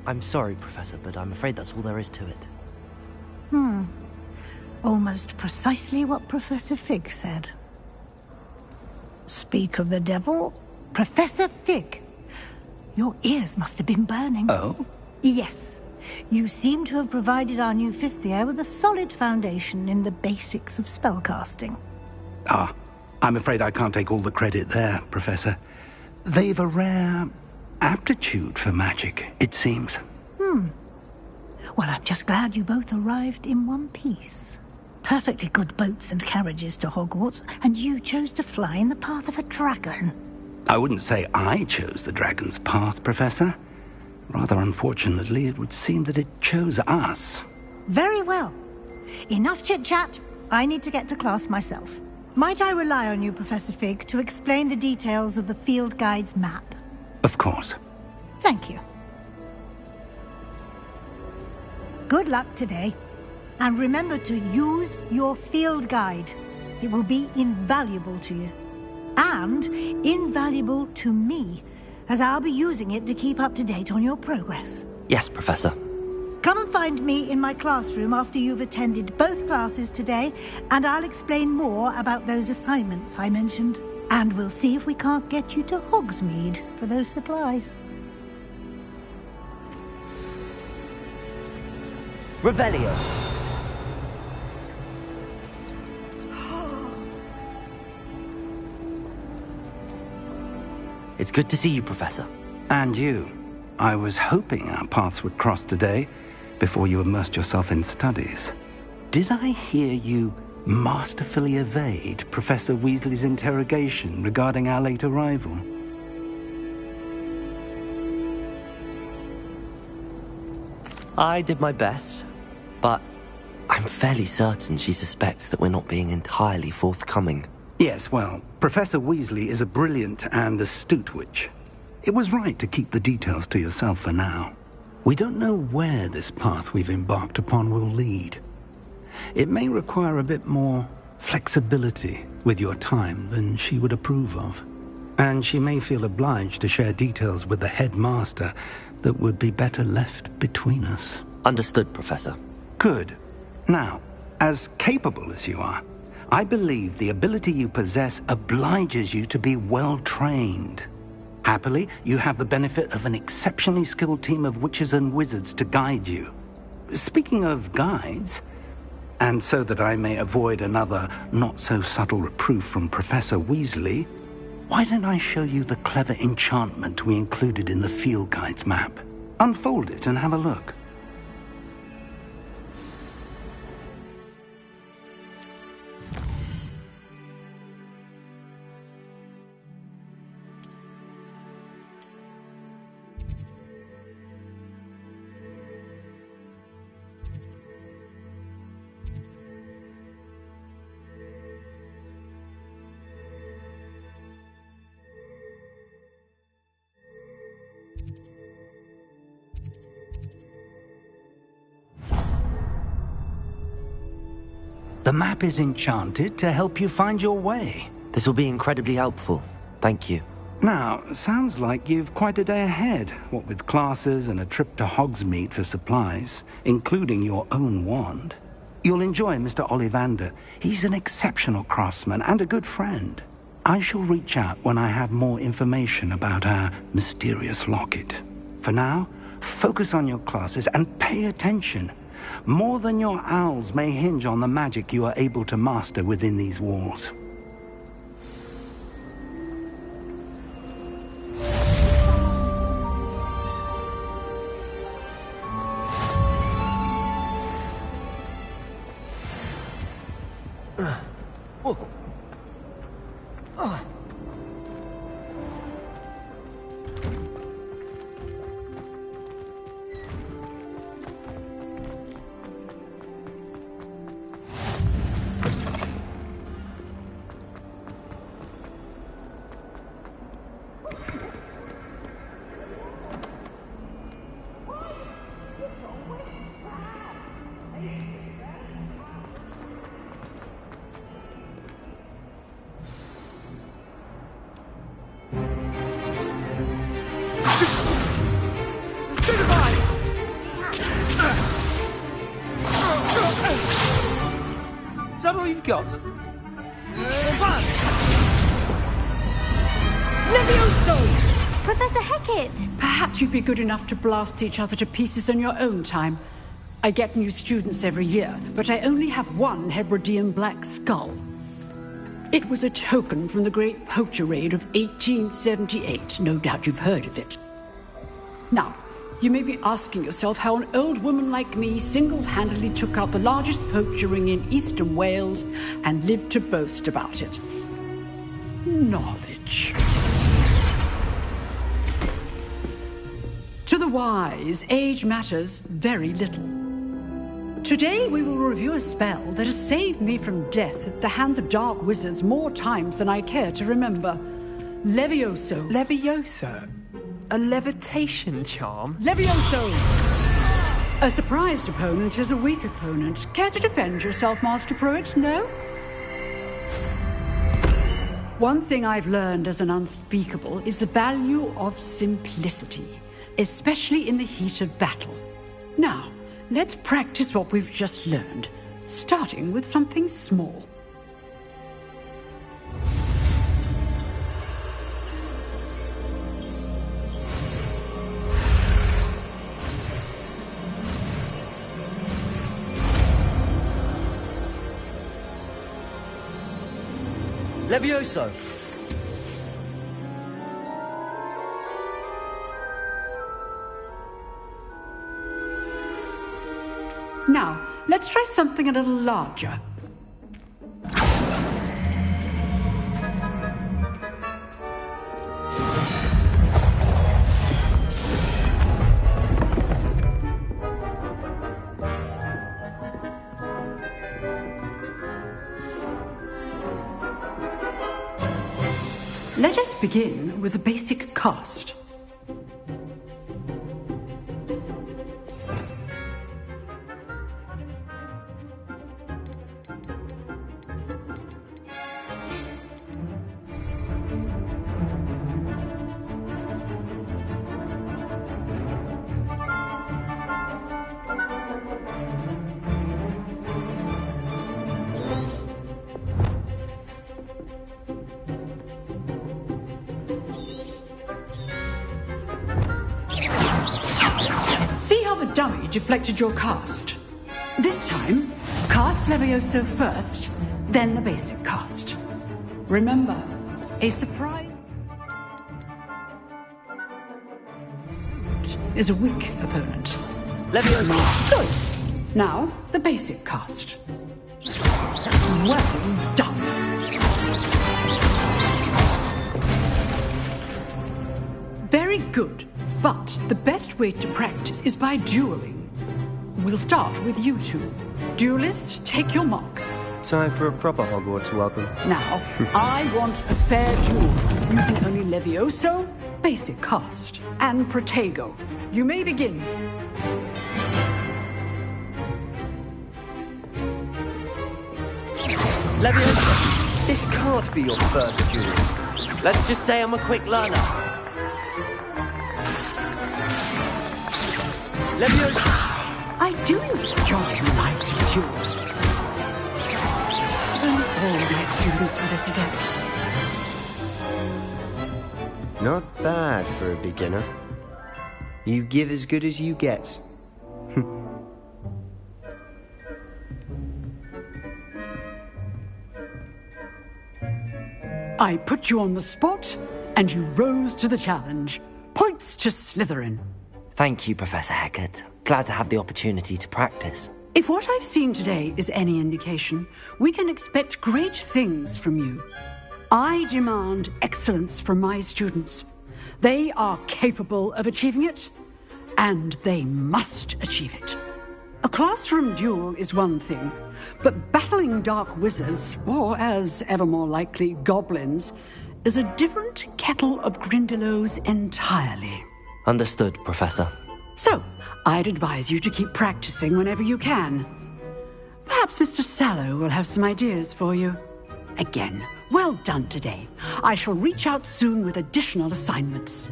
I'm sorry, Professor, but I'm afraid that's all there is to it. Almost precisely what Professor Fig said. Speak of the devil, Professor Fig. Your ears must have been burning. Oh? Yes. You seem to have provided our new fifth year with a solid foundation in the basics of spellcasting. Ah, I'm afraid I can't take all the credit there, Professor. They've a rare aptitude for magic, it seems. Well, I'm just glad you both arrived in one piece. Perfectly good boats and carriages to Hogwarts, and you chose to fly in the path of a dragon. I wouldn't say I chose the dragon's path, Professor. Rather unfortunately, it would seem that it chose us. Very well. Enough chit-chat. I need to get to class myself. Might I rely on you, Professor Fig, to explain the details of the field guide's map? Of course. Thank you. Good luck today. And remember to use your field guide. It will be invaluable to you. And invaluable to me, as I'll be using it to keep up to date on your progress. Yes, Professor. Come and find me in my classroom after you've attended both classes today, and I'll explain more about those assignments I mentioned. And we'll see if we can't get you to Hogsmeade for those supplies. Revelio. It's good to see you, Professor. And you. I was hoping our paths would cross today, before you immersed yourself in studies. Did I hear you masterfully evade Professor Weasley's interrogation regarding our late arrival? I did my best, but I'm fairly certain she suspects that we're not being entirely forthcoming. Yes, well, Professor Weasley is a brilliant and astute witch. It was right to keep the details to yourself for now. We don't know where this path we've embarked upon will lead. It may require a bit more flexibility with your time than she would approve of. And she may feel obliged to share details with the headmaster that would be better left between us. Understood, Professor. Good. Now, as capable as you are, I believe the ability you possess obliges you to be well-trained. Happily, you have the benefit of an exceptionally skilled team of witches and wizards to guide you. Speaking of guides, and so that I may avoid another not-so-subtle reproof from Professor Weasley, why don't I show you the clever enchantment we included in the field guide's map? Unfold it and have a look. The map is enchanted to help you find your way. This will be incredibly helpful. Thank you. Now, sounds like you've quite a day ahead, what with classes and a trip to Hogsmeade for supplies, including your own wand. You'll enjoy Mr. Ollivander. He's an exceptional craftsman and a good friend. I shall reach out when I have more information about our mysterious locket. For now, focus on your classes and pay attention. More than your owls may hinge on the magic you are able to master within these walls. Is that all you've got? Levioso! Professor Hecat! Perhaps you'd be good enough to blast each other to pieces in your own time. I get new students every year, but I only have one Hebridean black skull. It was a token from the Great Poacher Raid of 1878. No doubt you've heard of it. Now, you may be asking yourself how an old woman like me single-handedly took out the largest poacher ring in eastern Wales and lived to boast about it. Knowledge. To the wise, age matters very little. Today we will review a spell that has saved me from death at the hands of dark wizards more times than I care to remember. Levioso. Levioso? A levitation charm? Levioso! A surprised opponent is a weak opponent. Care to defend yourself, Master Pruitt? No? One thing I've learned as an unspeakable is the value of simplicity, especially in the heat of battle. Now, let's practice what we've just learned, starting with something small. Levioso! Now, let's try something a little larger. Let us begin with the basic cast. how the dummy deflected your cast? This time, cast Levioso first, then the basic cast. Remember, a surprise is a weak opponent. Levioso! Good! Now, the basic cast. Well done! Very good, but the best way to practice is by dueling. We'll start with you two. Duelists, take your marks. Time for a proper Hogwarts welcome. Now, I want a fair duel, using only Levioso, basic cast, and Protego. You may begin. Levioso, this can't be your first duel. Let's just say I'm a quick learner. Levioso! I do enjoy life duels. Don't all my students were this adept. Not bad for a beginner. You give as good as you get. I put you on the spot, and you rose to the challenge. Points to Slytherin. Thank you, Professor Hecat. Glad to have the opportunity to practice. If what I've seen today is any indication, we can expect great things from you. I demand excellence from my students. They are capable of achieving it, and they must achieve it. A classroom duel is one thing, but battling dark wizards, or as ever more likely, goblins, is a different kettle of Grindylows entirely. Understood, Professor. So, I'd advise you to keep practicing whenever you can. Perhaps Mr. Sallow will have some ideas for you. Again, well done today. I shall reach out soon with additional assignments.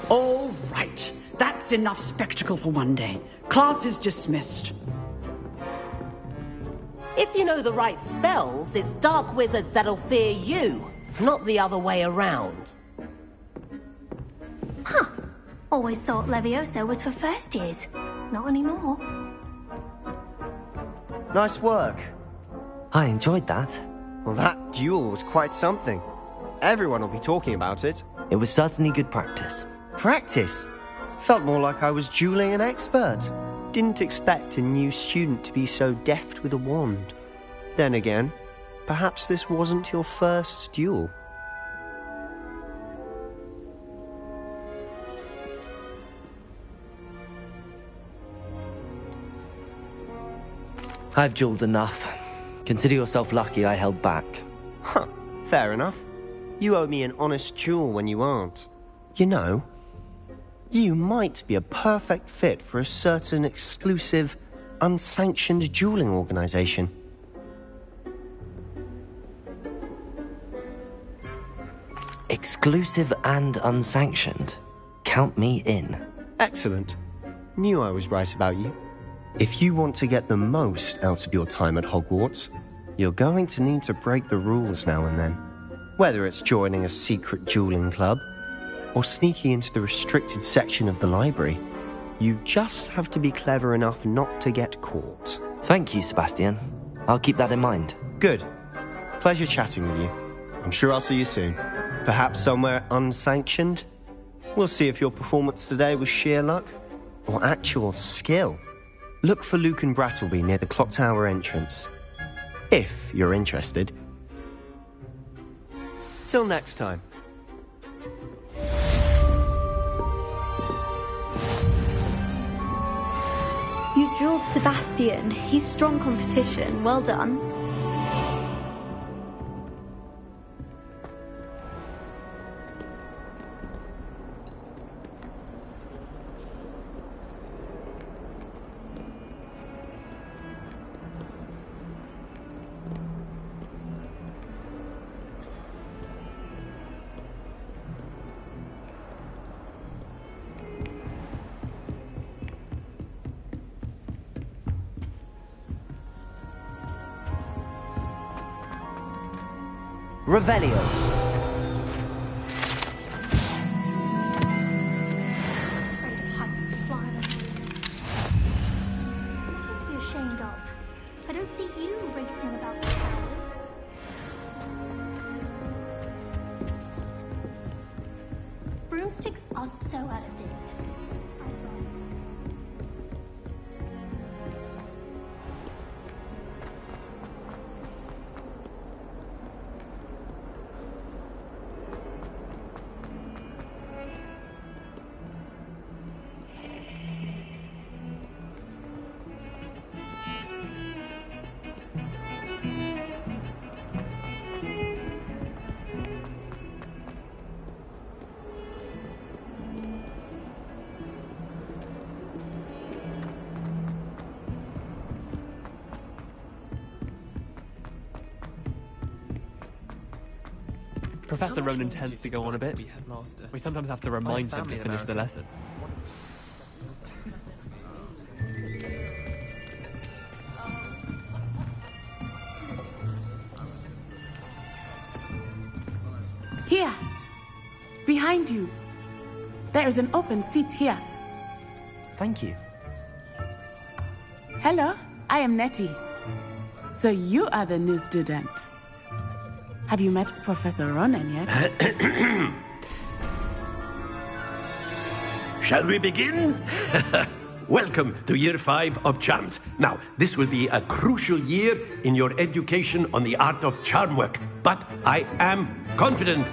All right. That's enough spectacle for one day. Class is dismissed. If you know the right spells, it's dark wizards that'll fear you, not the other way around. Huh. Always thought Levioso was for first years. Not anymore. Nice work. I enjoyed that. Well, that duel was quite something. Everyone will be talking about it. It was certainly good practice. Practice? Felt more like I was dueling an expert. Didn't expect a new student to be so deft with a wand. Then again, perhaps this wasn't your first duel. I've dueled enough. Consider yourself lucky I held back. Huh, fair enough. You owe me an honest duel when you aren't. You know, you might be a perfect fit for a certain exclusive, unsanctioned dueling organization. Exclusive and unsanctioned. Count me in. Excellent. Knew I was right about you. If you want to get the most out of your time at Hogwarts, you're going to need to break the rules now and then. Whether it's joining a secret dueling club, or sneaking into the restricted section of the library, you just have to be clever enough not to get caught. Thank you, Sebastian. I'll keep that in mind. Good. Pleasure chatting with you. I'm sure I'll see you soon. Perhaps somewhere unsanctioned? We'll see if your performance today was sheer luck, or actual skill. Look for Luke and Brattleby near the clock tower entrance. If you're interested. Till next time. You dueled Sebastian. He's strong competition. Well done. Revelio. Broomsticks are so out of date. Professor Ronan tends to go on a bit. We sometimes have to remind him to finish the lesson. Here! Behind you! There is an open seat here. Thank you. Hello, I am Nettie. So you are the new student. Have you met Professor Ronan yet? Shall we begin? Welcome to Year 5 of Charms. Now, this will be a crucial year in your education on the art of charm work. But I am confident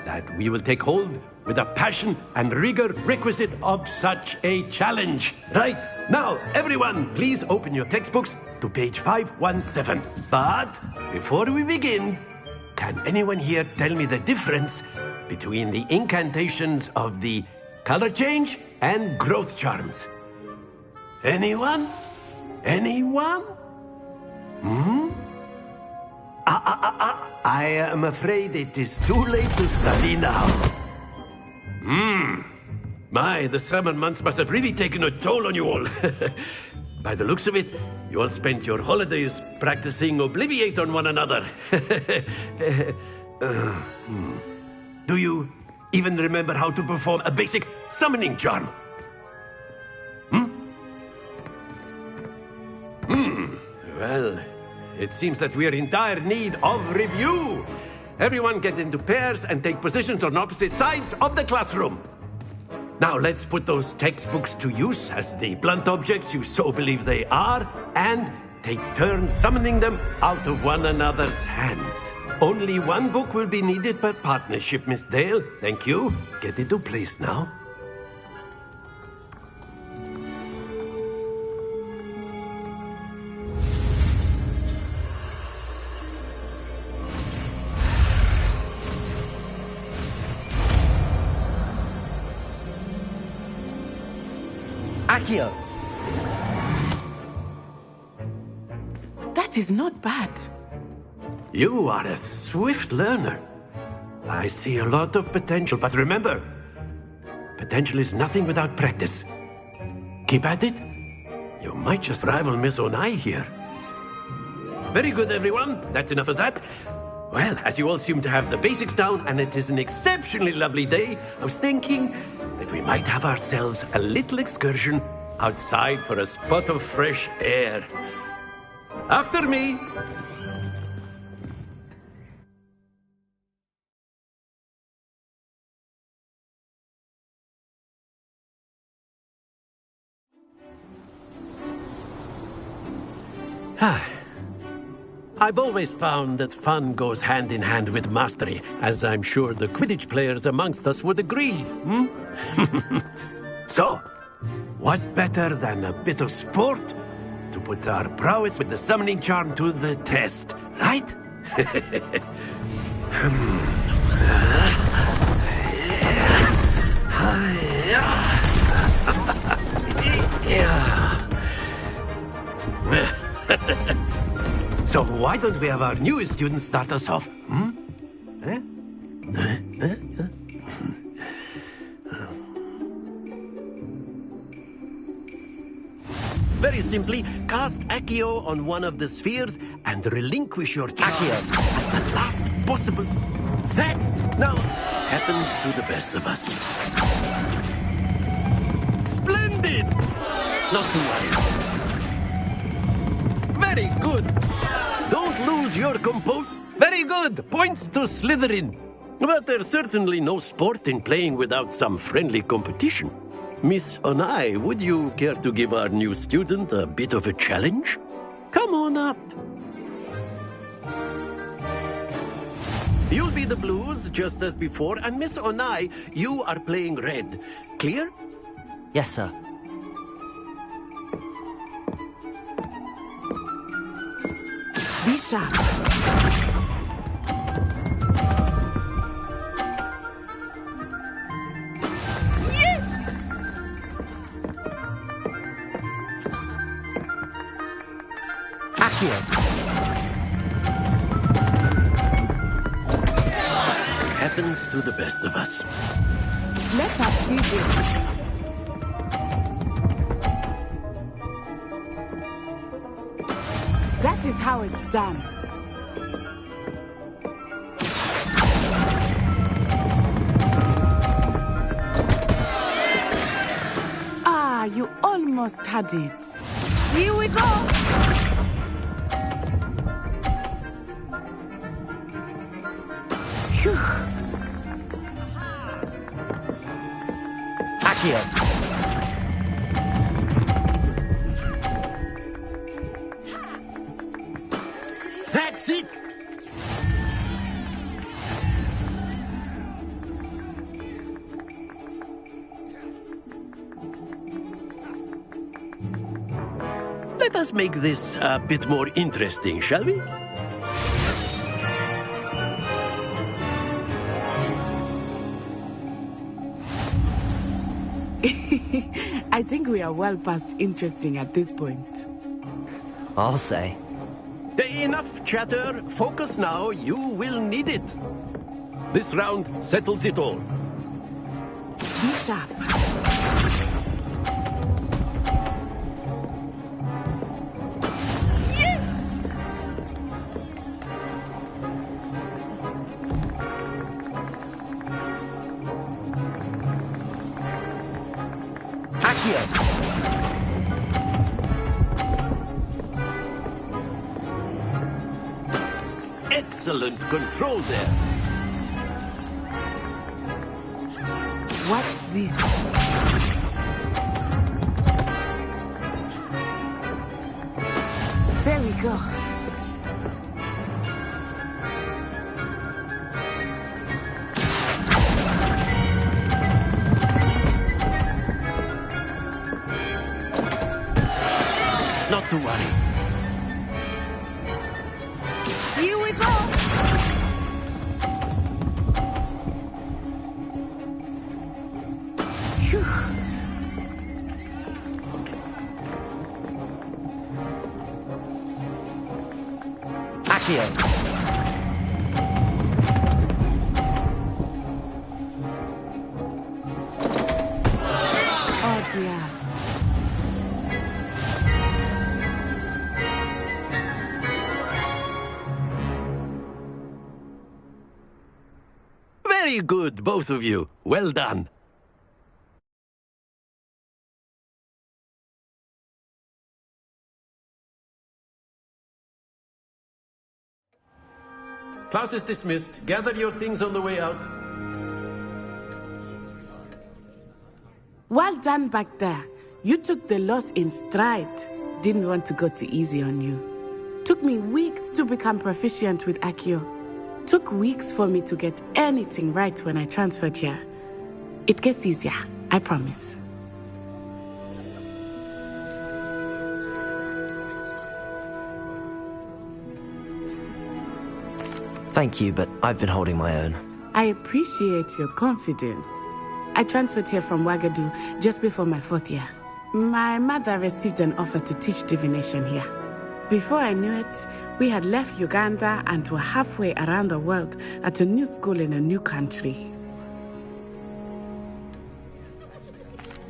that we will take hold with the passion and rigor requisite of such a challenge. Right, now, everyone, please open your textbooks to page 517. But before we begin, can anyone here tell me the difference between the incantations of the color change and growth charms? Anyone? Anyone? I am afraid it is too late to study now. My, the summer months must have really taken a toll on you all. By the looks of it, you all spent your holidays practicing Obliviate on one another. Do you even remember how to perform a basic summoning charm? Well, it seems that we are in dire need of review. Everyone get into pairs and take positions on opposite sides of the classroom. Now let's put those textbooks to use as the blunt objects you so believe they are, and take turns summoning them out of one another's hands. Only one book will be needed per partnership, Miss Dale. Thank you. Get into place now. Accio! That is not bad. You are a swift learner. I see a lot of potential, but remember, potential is nothing without practice. Keep at it. You might just rival Miss Onai here. Very good, everyone. That's enough of that. Well, as you all seem to have the basics down, and it is an exceptionally lovely day, I was thinking that we might have ourselves a little excursion outside for a spot of fresh air. After me! I've always found that fun goes hand in hand with mastery, as I'm sure the Quidditch players amongst us would agree. So, what better than a bit of sport to put our prowess with the summoning charm to the test, right? So why don't we have our newest student start us off? Very simply, cast Accio on one of the spheres and relinquish your Accio at the last possible. That's now happens to the best of us. Splendid! Not to worry. Very good. Don't lose your composure. Very good. Points to Slytherin. But there's certainly no sport in playing without some friendly competition. Miss Onai, would you care to give our new student a bit of a challenge? Come on up. You'll be the blues, just as before, and Miss Onai, you are playing red. Clear? Yes, sir. Be sharp. Happens to the best of us. Let us see this. That is how it's done. Ah, you almost had it. Here we go. Phew. Accio. That's it! Let us make this a bit more interesting, shall we? I think we are well past interesting at this point. I'll say. Enough chatter. Focus now. You will need it. This round settles it all. Be sharp. Excellent control there. Watch this. There we go. Not to worry. Here we go. Phew. Accio. Oh dear. Very good, both of you. Well done. Class is dismissed. Gather your things on the way out. Well done back there. You took the loss in stride. Didn't want to go too easy on you. Took me weeks to become proficient with Accio. Took weeks for me to get anything right when I transferred here. It gets easier, I promise. Thank you, but I've been holding my own. I appreciate your confidence. I transferred here from Wagadu just before my 4th year. My mother received an offer to teach divination here. Before I knew it, we had left Uganda and were halfway around the world at a new school in a new country.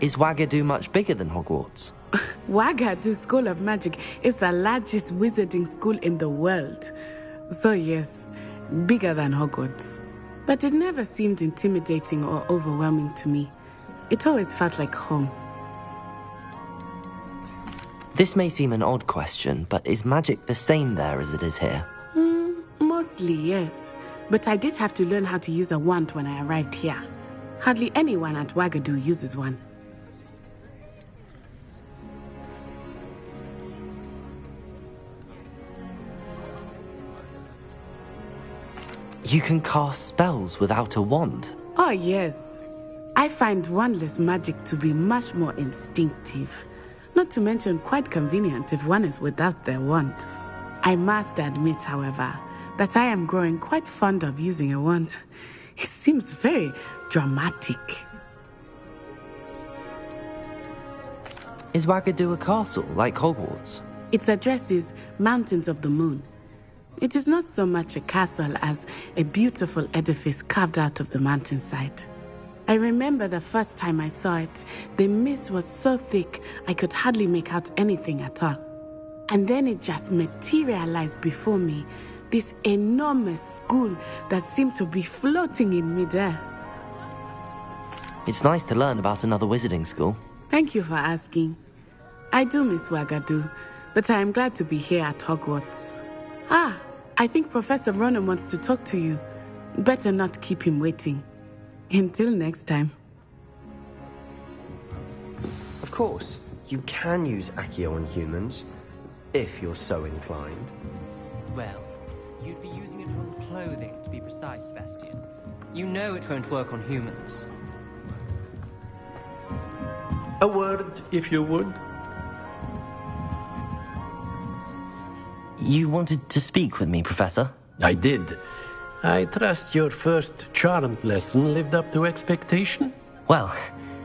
Is Wagadu much bigger than Hogwarts? Wagadu School of Magic is the largest wizarding school in the world. So yes, bigger than Hogwarts. But it never seemed intimidating or overwhelming to me. It always felt like home. This may seem an odd question, but is magic the same there as it is here? Mostly, yes. but I did have to learn how to use a wand when I arrived here. Hardly anyone at Wagadu uses one. You can cast spells without a wand? Oh, yes. I find wandless magic to be much more instinctive. Not to mention quite convenient if one is without their wand. I must admit, however, that I am growing quite fond of using a wand. It seems very dramatic. Is Wagadu a castle, like Hogwarts? Its address is Mountains of the Moon. It is not so much a castle as a beautiful edifice carved out of the mountainside. I remember the first time I saw it, the mist was so thick I could hardly make out anything at all. And then it just materialized before me, this enormous school that seemed to be floating in midair. It's nice to learn about another wizarding school. Thank you for asking. I do miss Wagadu, but I am glad to be here at Hogwarts. Ah, I think Professor Ronan wants to talk to you. Better not keep him waiting. Until next time. Of course, you can use Accio on humans, if you're so inclined. Well, you'd be using it on clothing, to be precise, Sebastian. You know it won't work on humans. A word, if you would. You wanted to speak with me, Professor? I did. I trust your first charms lesson lived up to expectation? Well,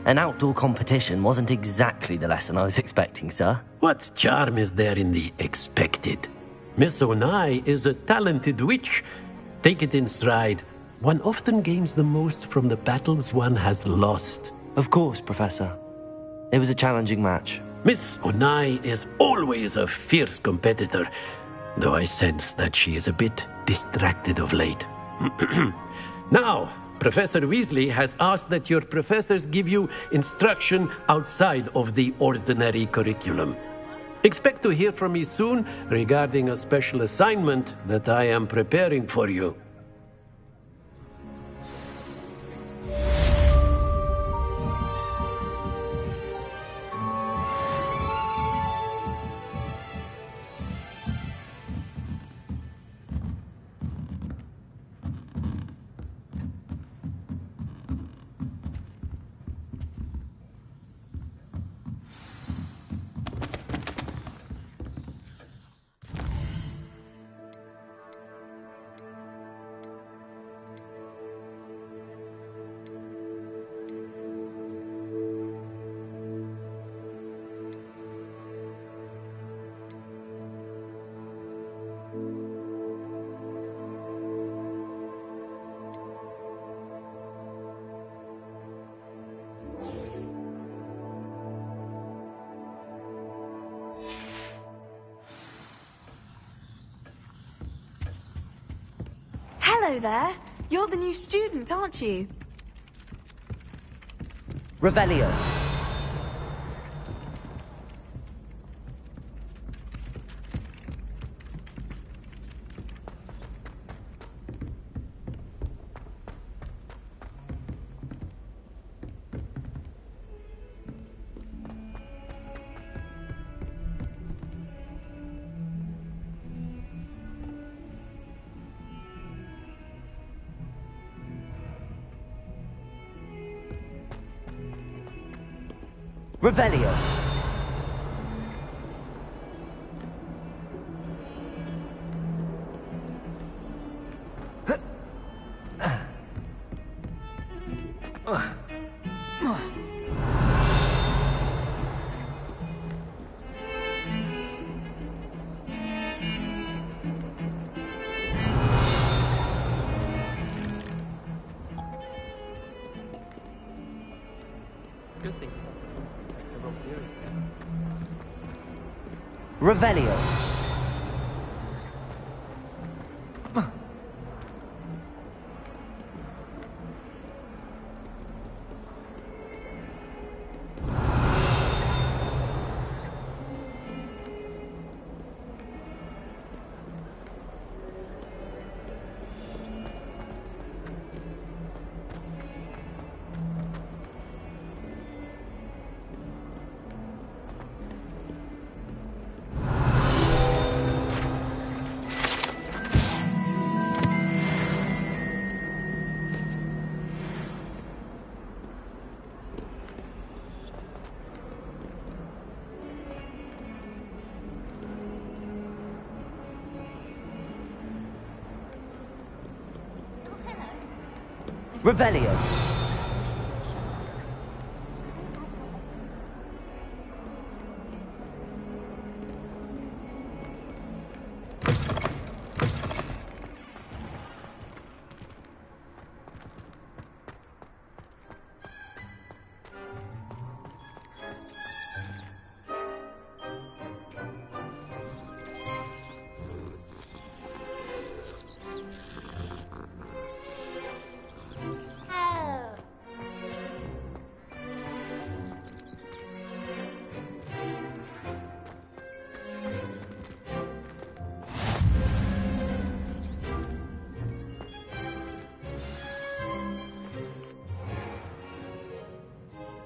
an outdoor competition wasn't exactly the lesson I was expecting, sir. What charm is there in the expected? Miss Onai is a talented witch. Take it in stride. One often gains the most from the battles one has lost. Of course, Professor. It was a challenging match. Miss Onai is always a fierce competitor, though I sense that she is a bit distracted of late. Now, Professor Weasley has asked that your professors give you instruction outside of the ordinary curriculum. Expect to hear from me soon regarding a special assignment that I am preparing for you. Hello there. You're the new student, aren't you? Revelio. Revelio. Good thing. Revelio. Revelio.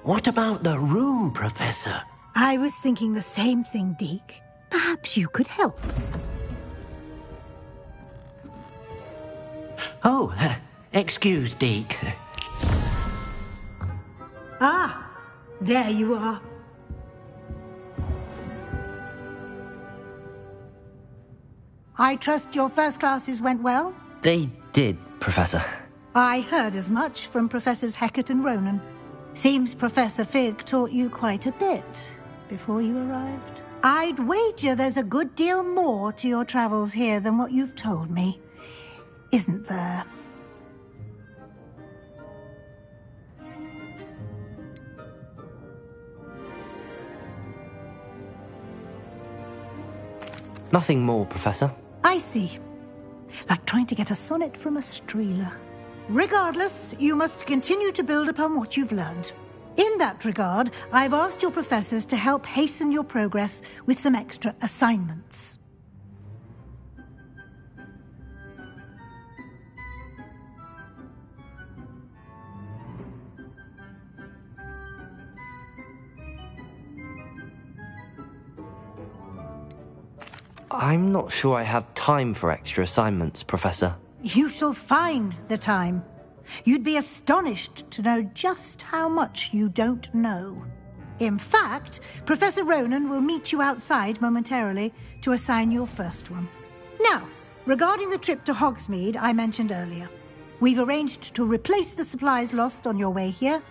What about the room, Professor? I was thinking the same thing, Deke. Perhaps you could help. Oh, excuse, Deke. Ah, there you are. I trust your first classes went well? They did, Professor. I heard as much from Professors Hecat and Ronan. Seems Professor Fig taught you quite a bit before you arrived. I'd wager there's a good deal more to your travels here than what you've told me, isn't there? Nothing more, Professor. I see. Like trying to get a sonnet from a streeler. Regardless, you must continue to build upon what you've learned. In that regard, I've asked your professors to help hasten your progress with some extra assignments. I'm not sure I have time for extra assignments, Professor. You shall find the time. You'd be astonished to know just how much you don't know. In fact, Professor Ronan will meet you outside momentarily to assign your first one. Now, regarding the trip to Hogsmeade I mentioned earlier, we've arranged to replace the supplies lost on your way here,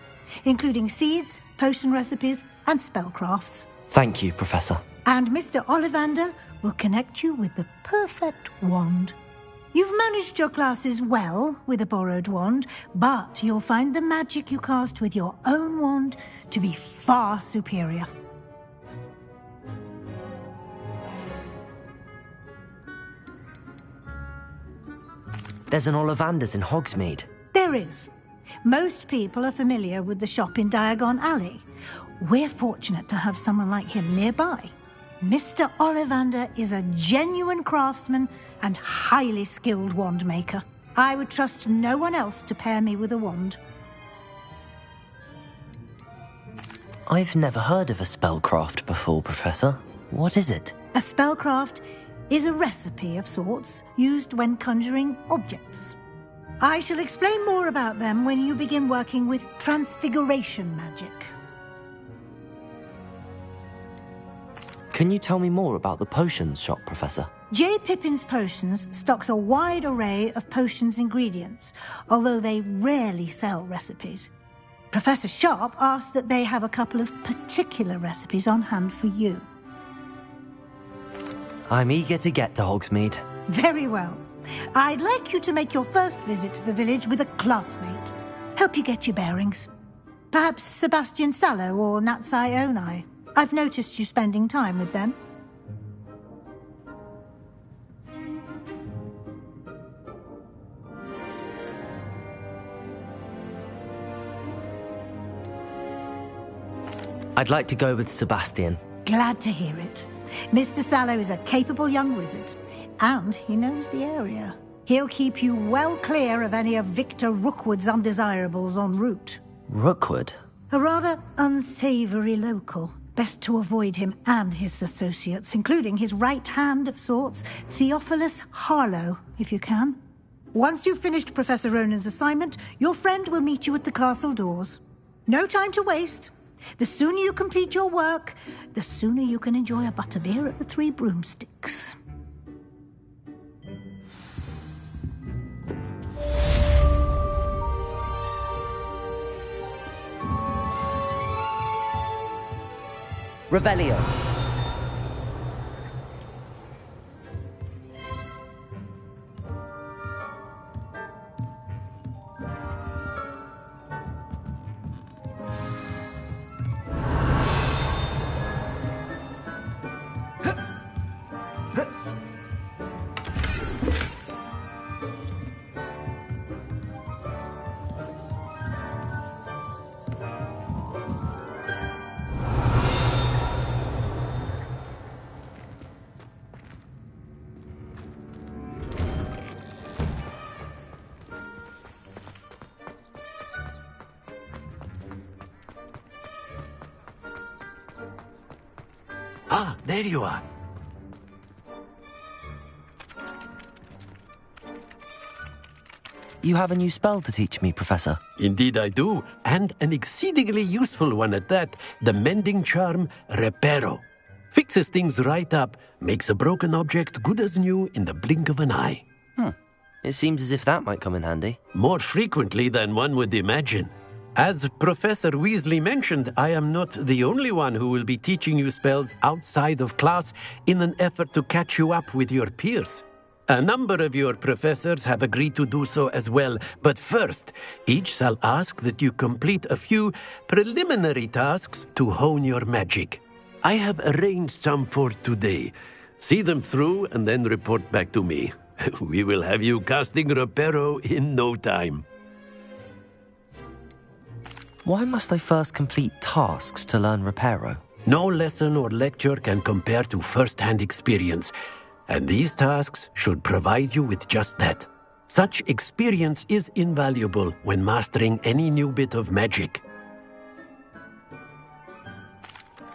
including seeds, potion recipes, and spellcrafts. Thank you, Professor. And Mr. Ollivander will connect you with the perfect wand. You've managed your classes well with a borrowed wand, but you'll find the magic you cast with your own wand to be far superior. There's an Ollivander's in Hogsmeade. There is. Most people are familiar with the shop in Diagon Alley. We're fortunate to have someone like him nearby. Mr. Ollivander is a genuine craftsman and highly skilled wand maker. I would trust no one else to pair me with a wand. I've never heard of a spellcraft before, Professor. What is it? A spellcraft is a recipe of sorts used when conjuring objects. I shall explain more about them when you begin working with transfiguration magic. Can you tell me more about the potions shop, Professor? J. Pippin's Potions stocks a wide array of potions ingredients, although they rarely sell recipes. Professor Sharp asked that they have a couple of particular recipes on hand for you. I'm eager to get to Hogsmeade. Very well. I'd like you to make your first visit to the village with a classmate. Help you get your bearings. Perhaps Sebastian Sallow or Natsai Onai. I've noticed you spending time with them. I'd like to go with Sebastian. Glad to hear it. Mr. Sallow is a capable young wizard, and he knows the area. He'll keep you well clear of any of Victor Rookwood's undesirables en route. Rookwood? A rather unsavory local. Best to avoid him and his associates, including his right hand of sorts, Theophilus Harlow, if you can. Once you've finished Professor Ronan's assignment, your friend will meet you at the castle doors. No time to waste. The sooner you complete your work, the sooner you can enjoy a butterbeer at the Three Broomsticks. Revelio. Ah, there you are. You have a new spell to teach me, Professor. Indeed I do, and an exceedingly useful one at that. The mending charm, Reparo. Fixes things right up, makes a broken object good as new in the blink of an eye. It seems as if that might come in handy. More frequently than one would imagine. As Professor Weasley mentioned, I am not the only one who will be teaching you spells outside of class in an effort to catch you up with your peers. A number of your professors have agreed to do so as well, but first, each shall ask that you complete a few preliminary tasks to hone your magic. I have arranged some for today. See them through and then report back to me. We will have you casting Reparo in no time. Why must I first complete tasks to learn Reparo? No lesson or lecture can compare to first-hand experience, and these tasks should provide you with just that. Such experience is invaluable when mastering any new bit of magic.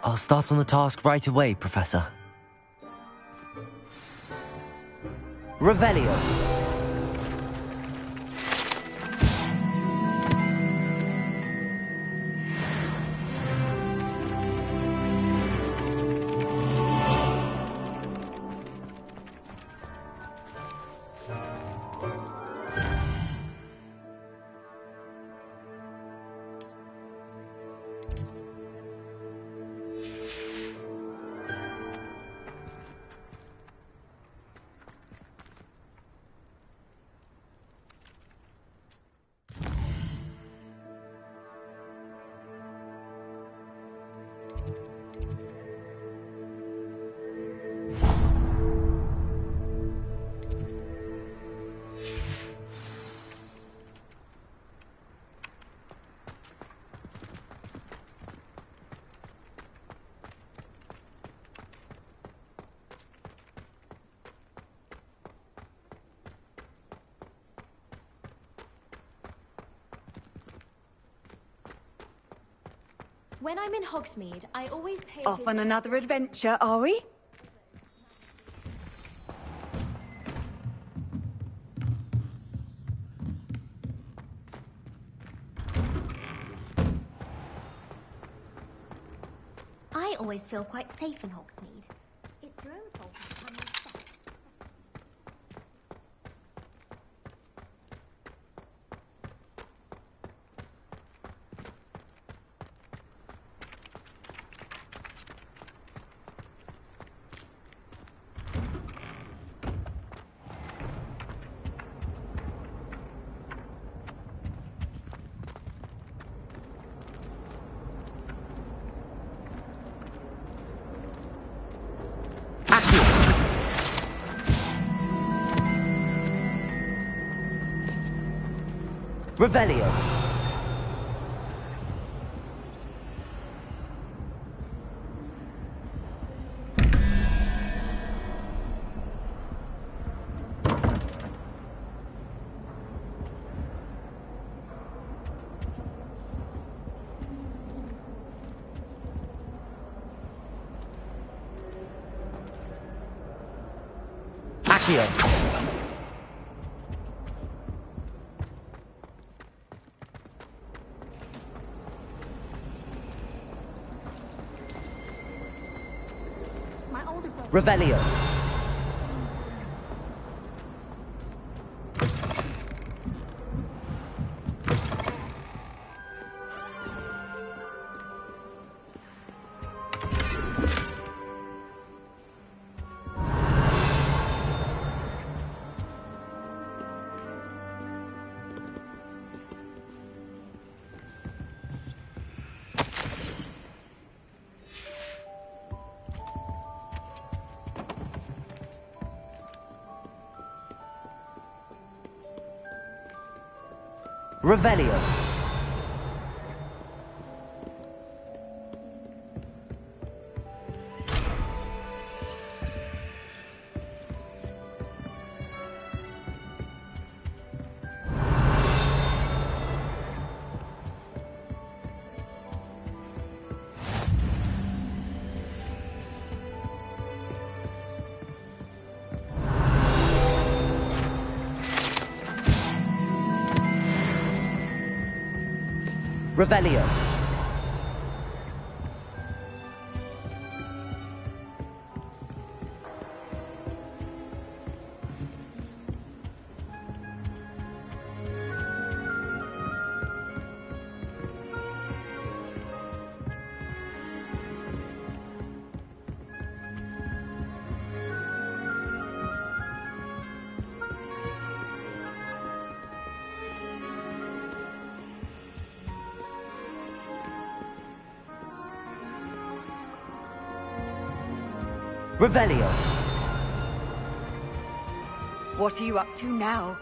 I'll start on the task right away, Professor. Revelio. When I'm in Hogsmeade, I always pay Off on another adventure, are we? I always feel quite safe in Hogsmeade. It's your own fault if I'm upset. Revelio. Accio. Revelio. Revelio. Revelio. Revelio. What are you up to now?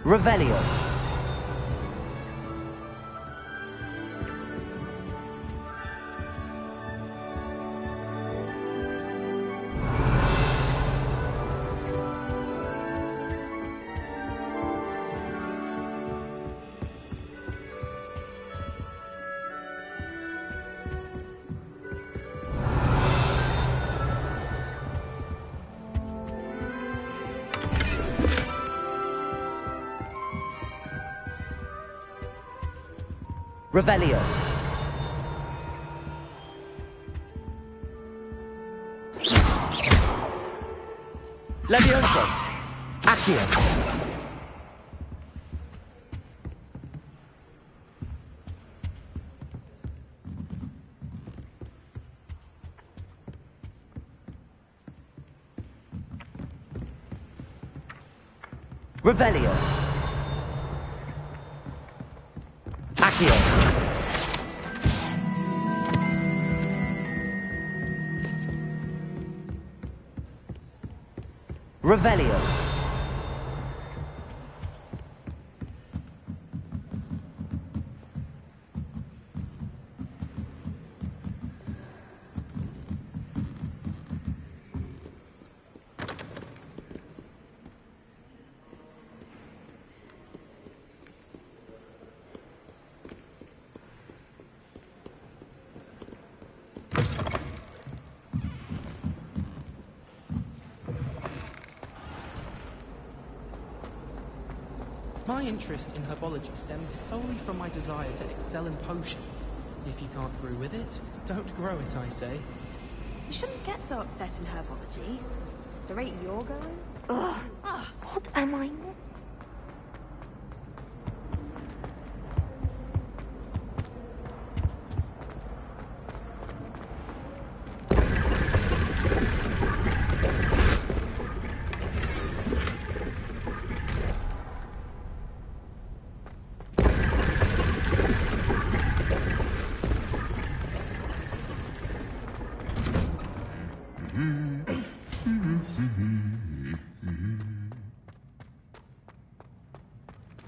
Revelio. Revelio. Levioso. Accio. Revelio. Accio. Revelio. My interest in herbology stems solely from my desire to excel in potions. If you can't brew with it, don't grow it, I say. You shouldn't get so upset in herbology. The rate you're going? Ugh. What am I?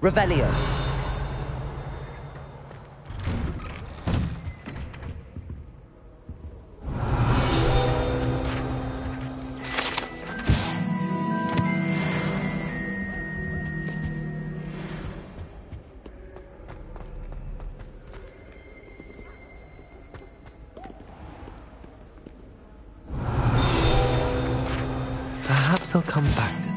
Revelio. Perhaps I'll come back to this.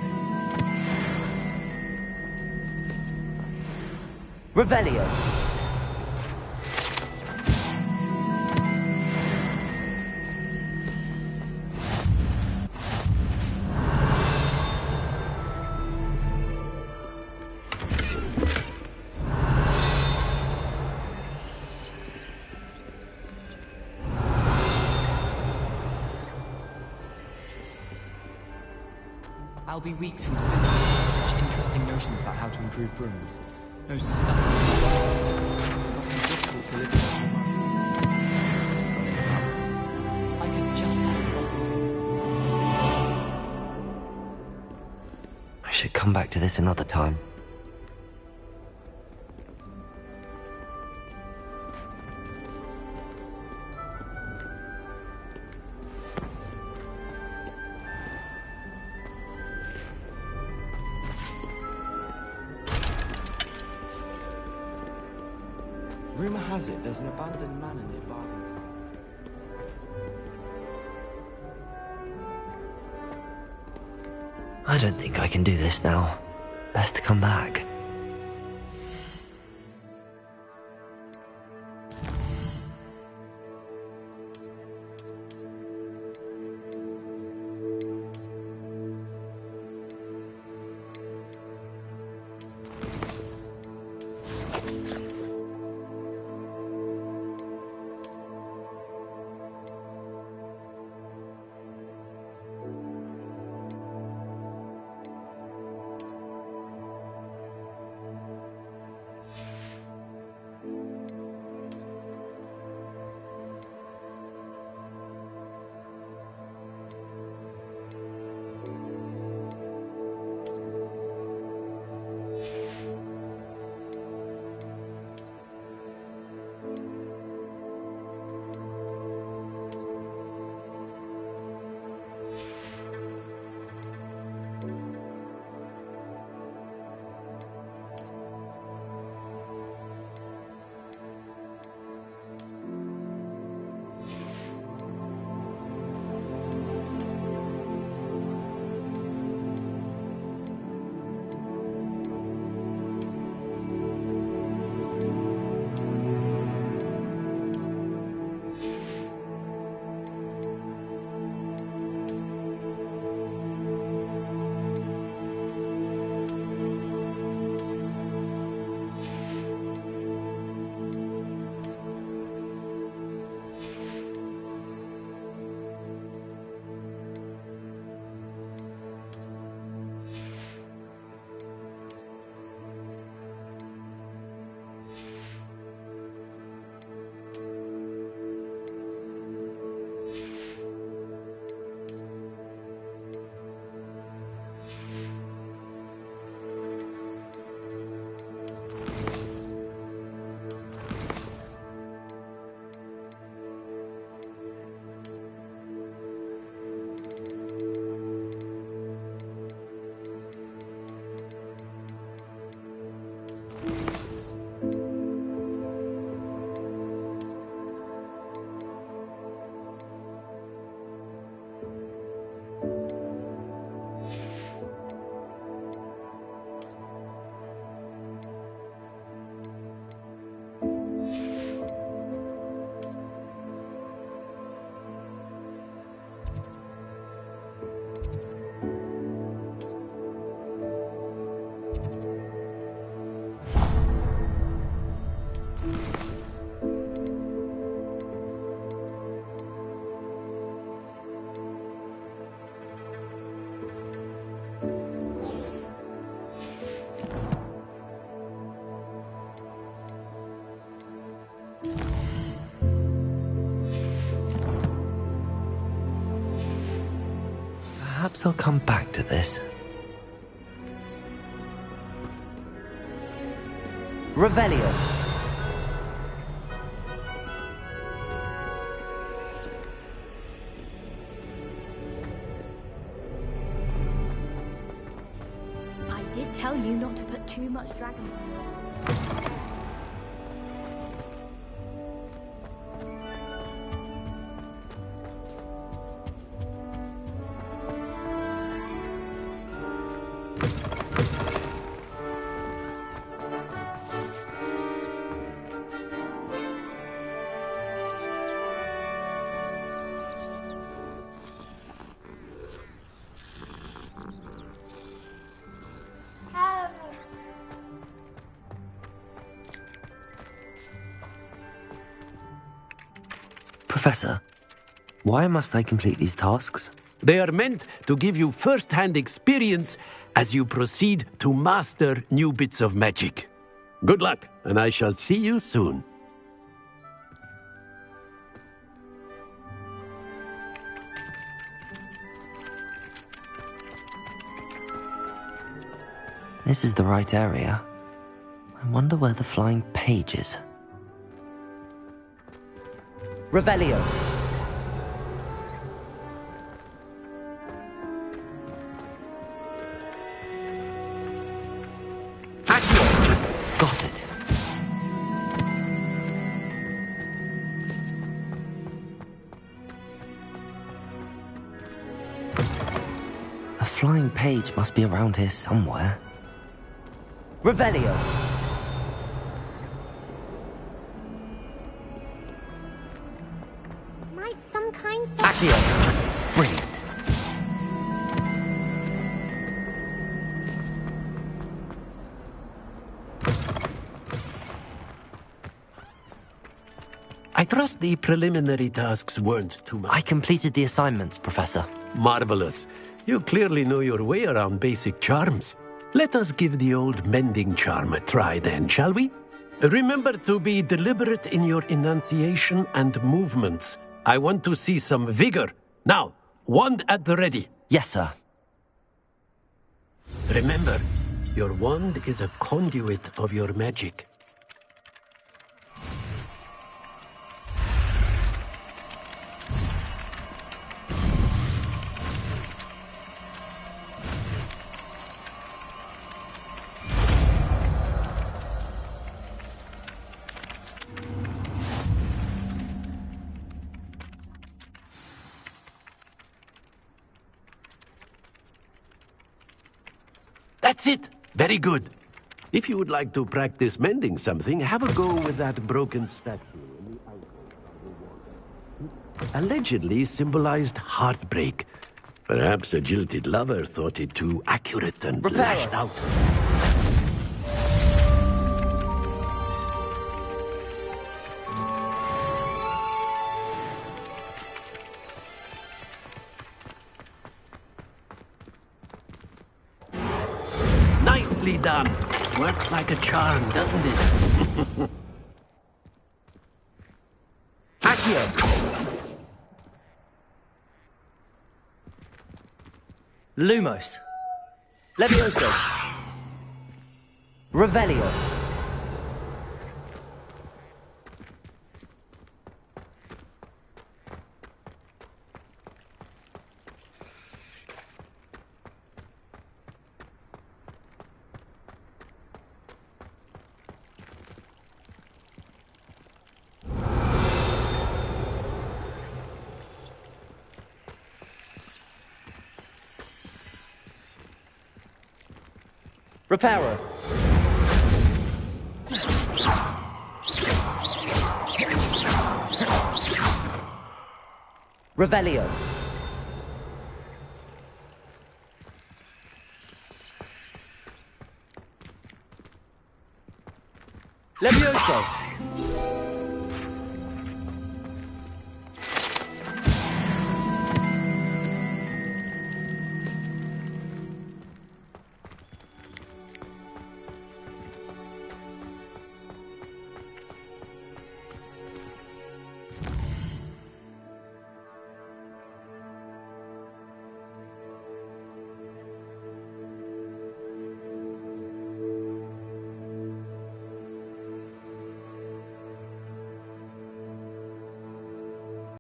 Revelio. I'll be weeks from spinning such interesting notions about how to improve brooms. Most of the stuff must be difficult to listen to. I could just have a bottle. I should come back to this another time. Rumour has it there's an abandoned manor near Barlington. I don't think I can do this now. Best to come back. Perhaps I'll come back to this. Revelio. I did tell you not to put too much dragon. Professor, why must I complete these tasks? They are meant to give you first-hand experience as you proceed to master new bits of magic. Good luck, and I shall see you soon. This is the right area. I wonder where the flying page is. Revelio. Got it. A flying page must be around here somewhere. Revelio. Might some kind of... Accio. Brilliant. I trust the preliminary tasks weren't too much. I completed the assignments, Professor. Marvelous. You clearly know your way around basic charms. Let us give the old mending charm a try then, shall we? Remember to be deliberate in your enunciation and movements. I want to see some vigor. Now, wand at the ready. Yes, sir. Remember, your wand is a conduit of your magic. That's it! Very good. If you would like to practice mending something, have a go with that broken statue. Allegedly symbolized heartbreak. Perhaps a jilted lover thought it too accurate and lashed out. Nicely done. Works like a charm, doesn't it? Accio. Lumos. Levioso. Revelio. Reparo. Revelio. Levioso.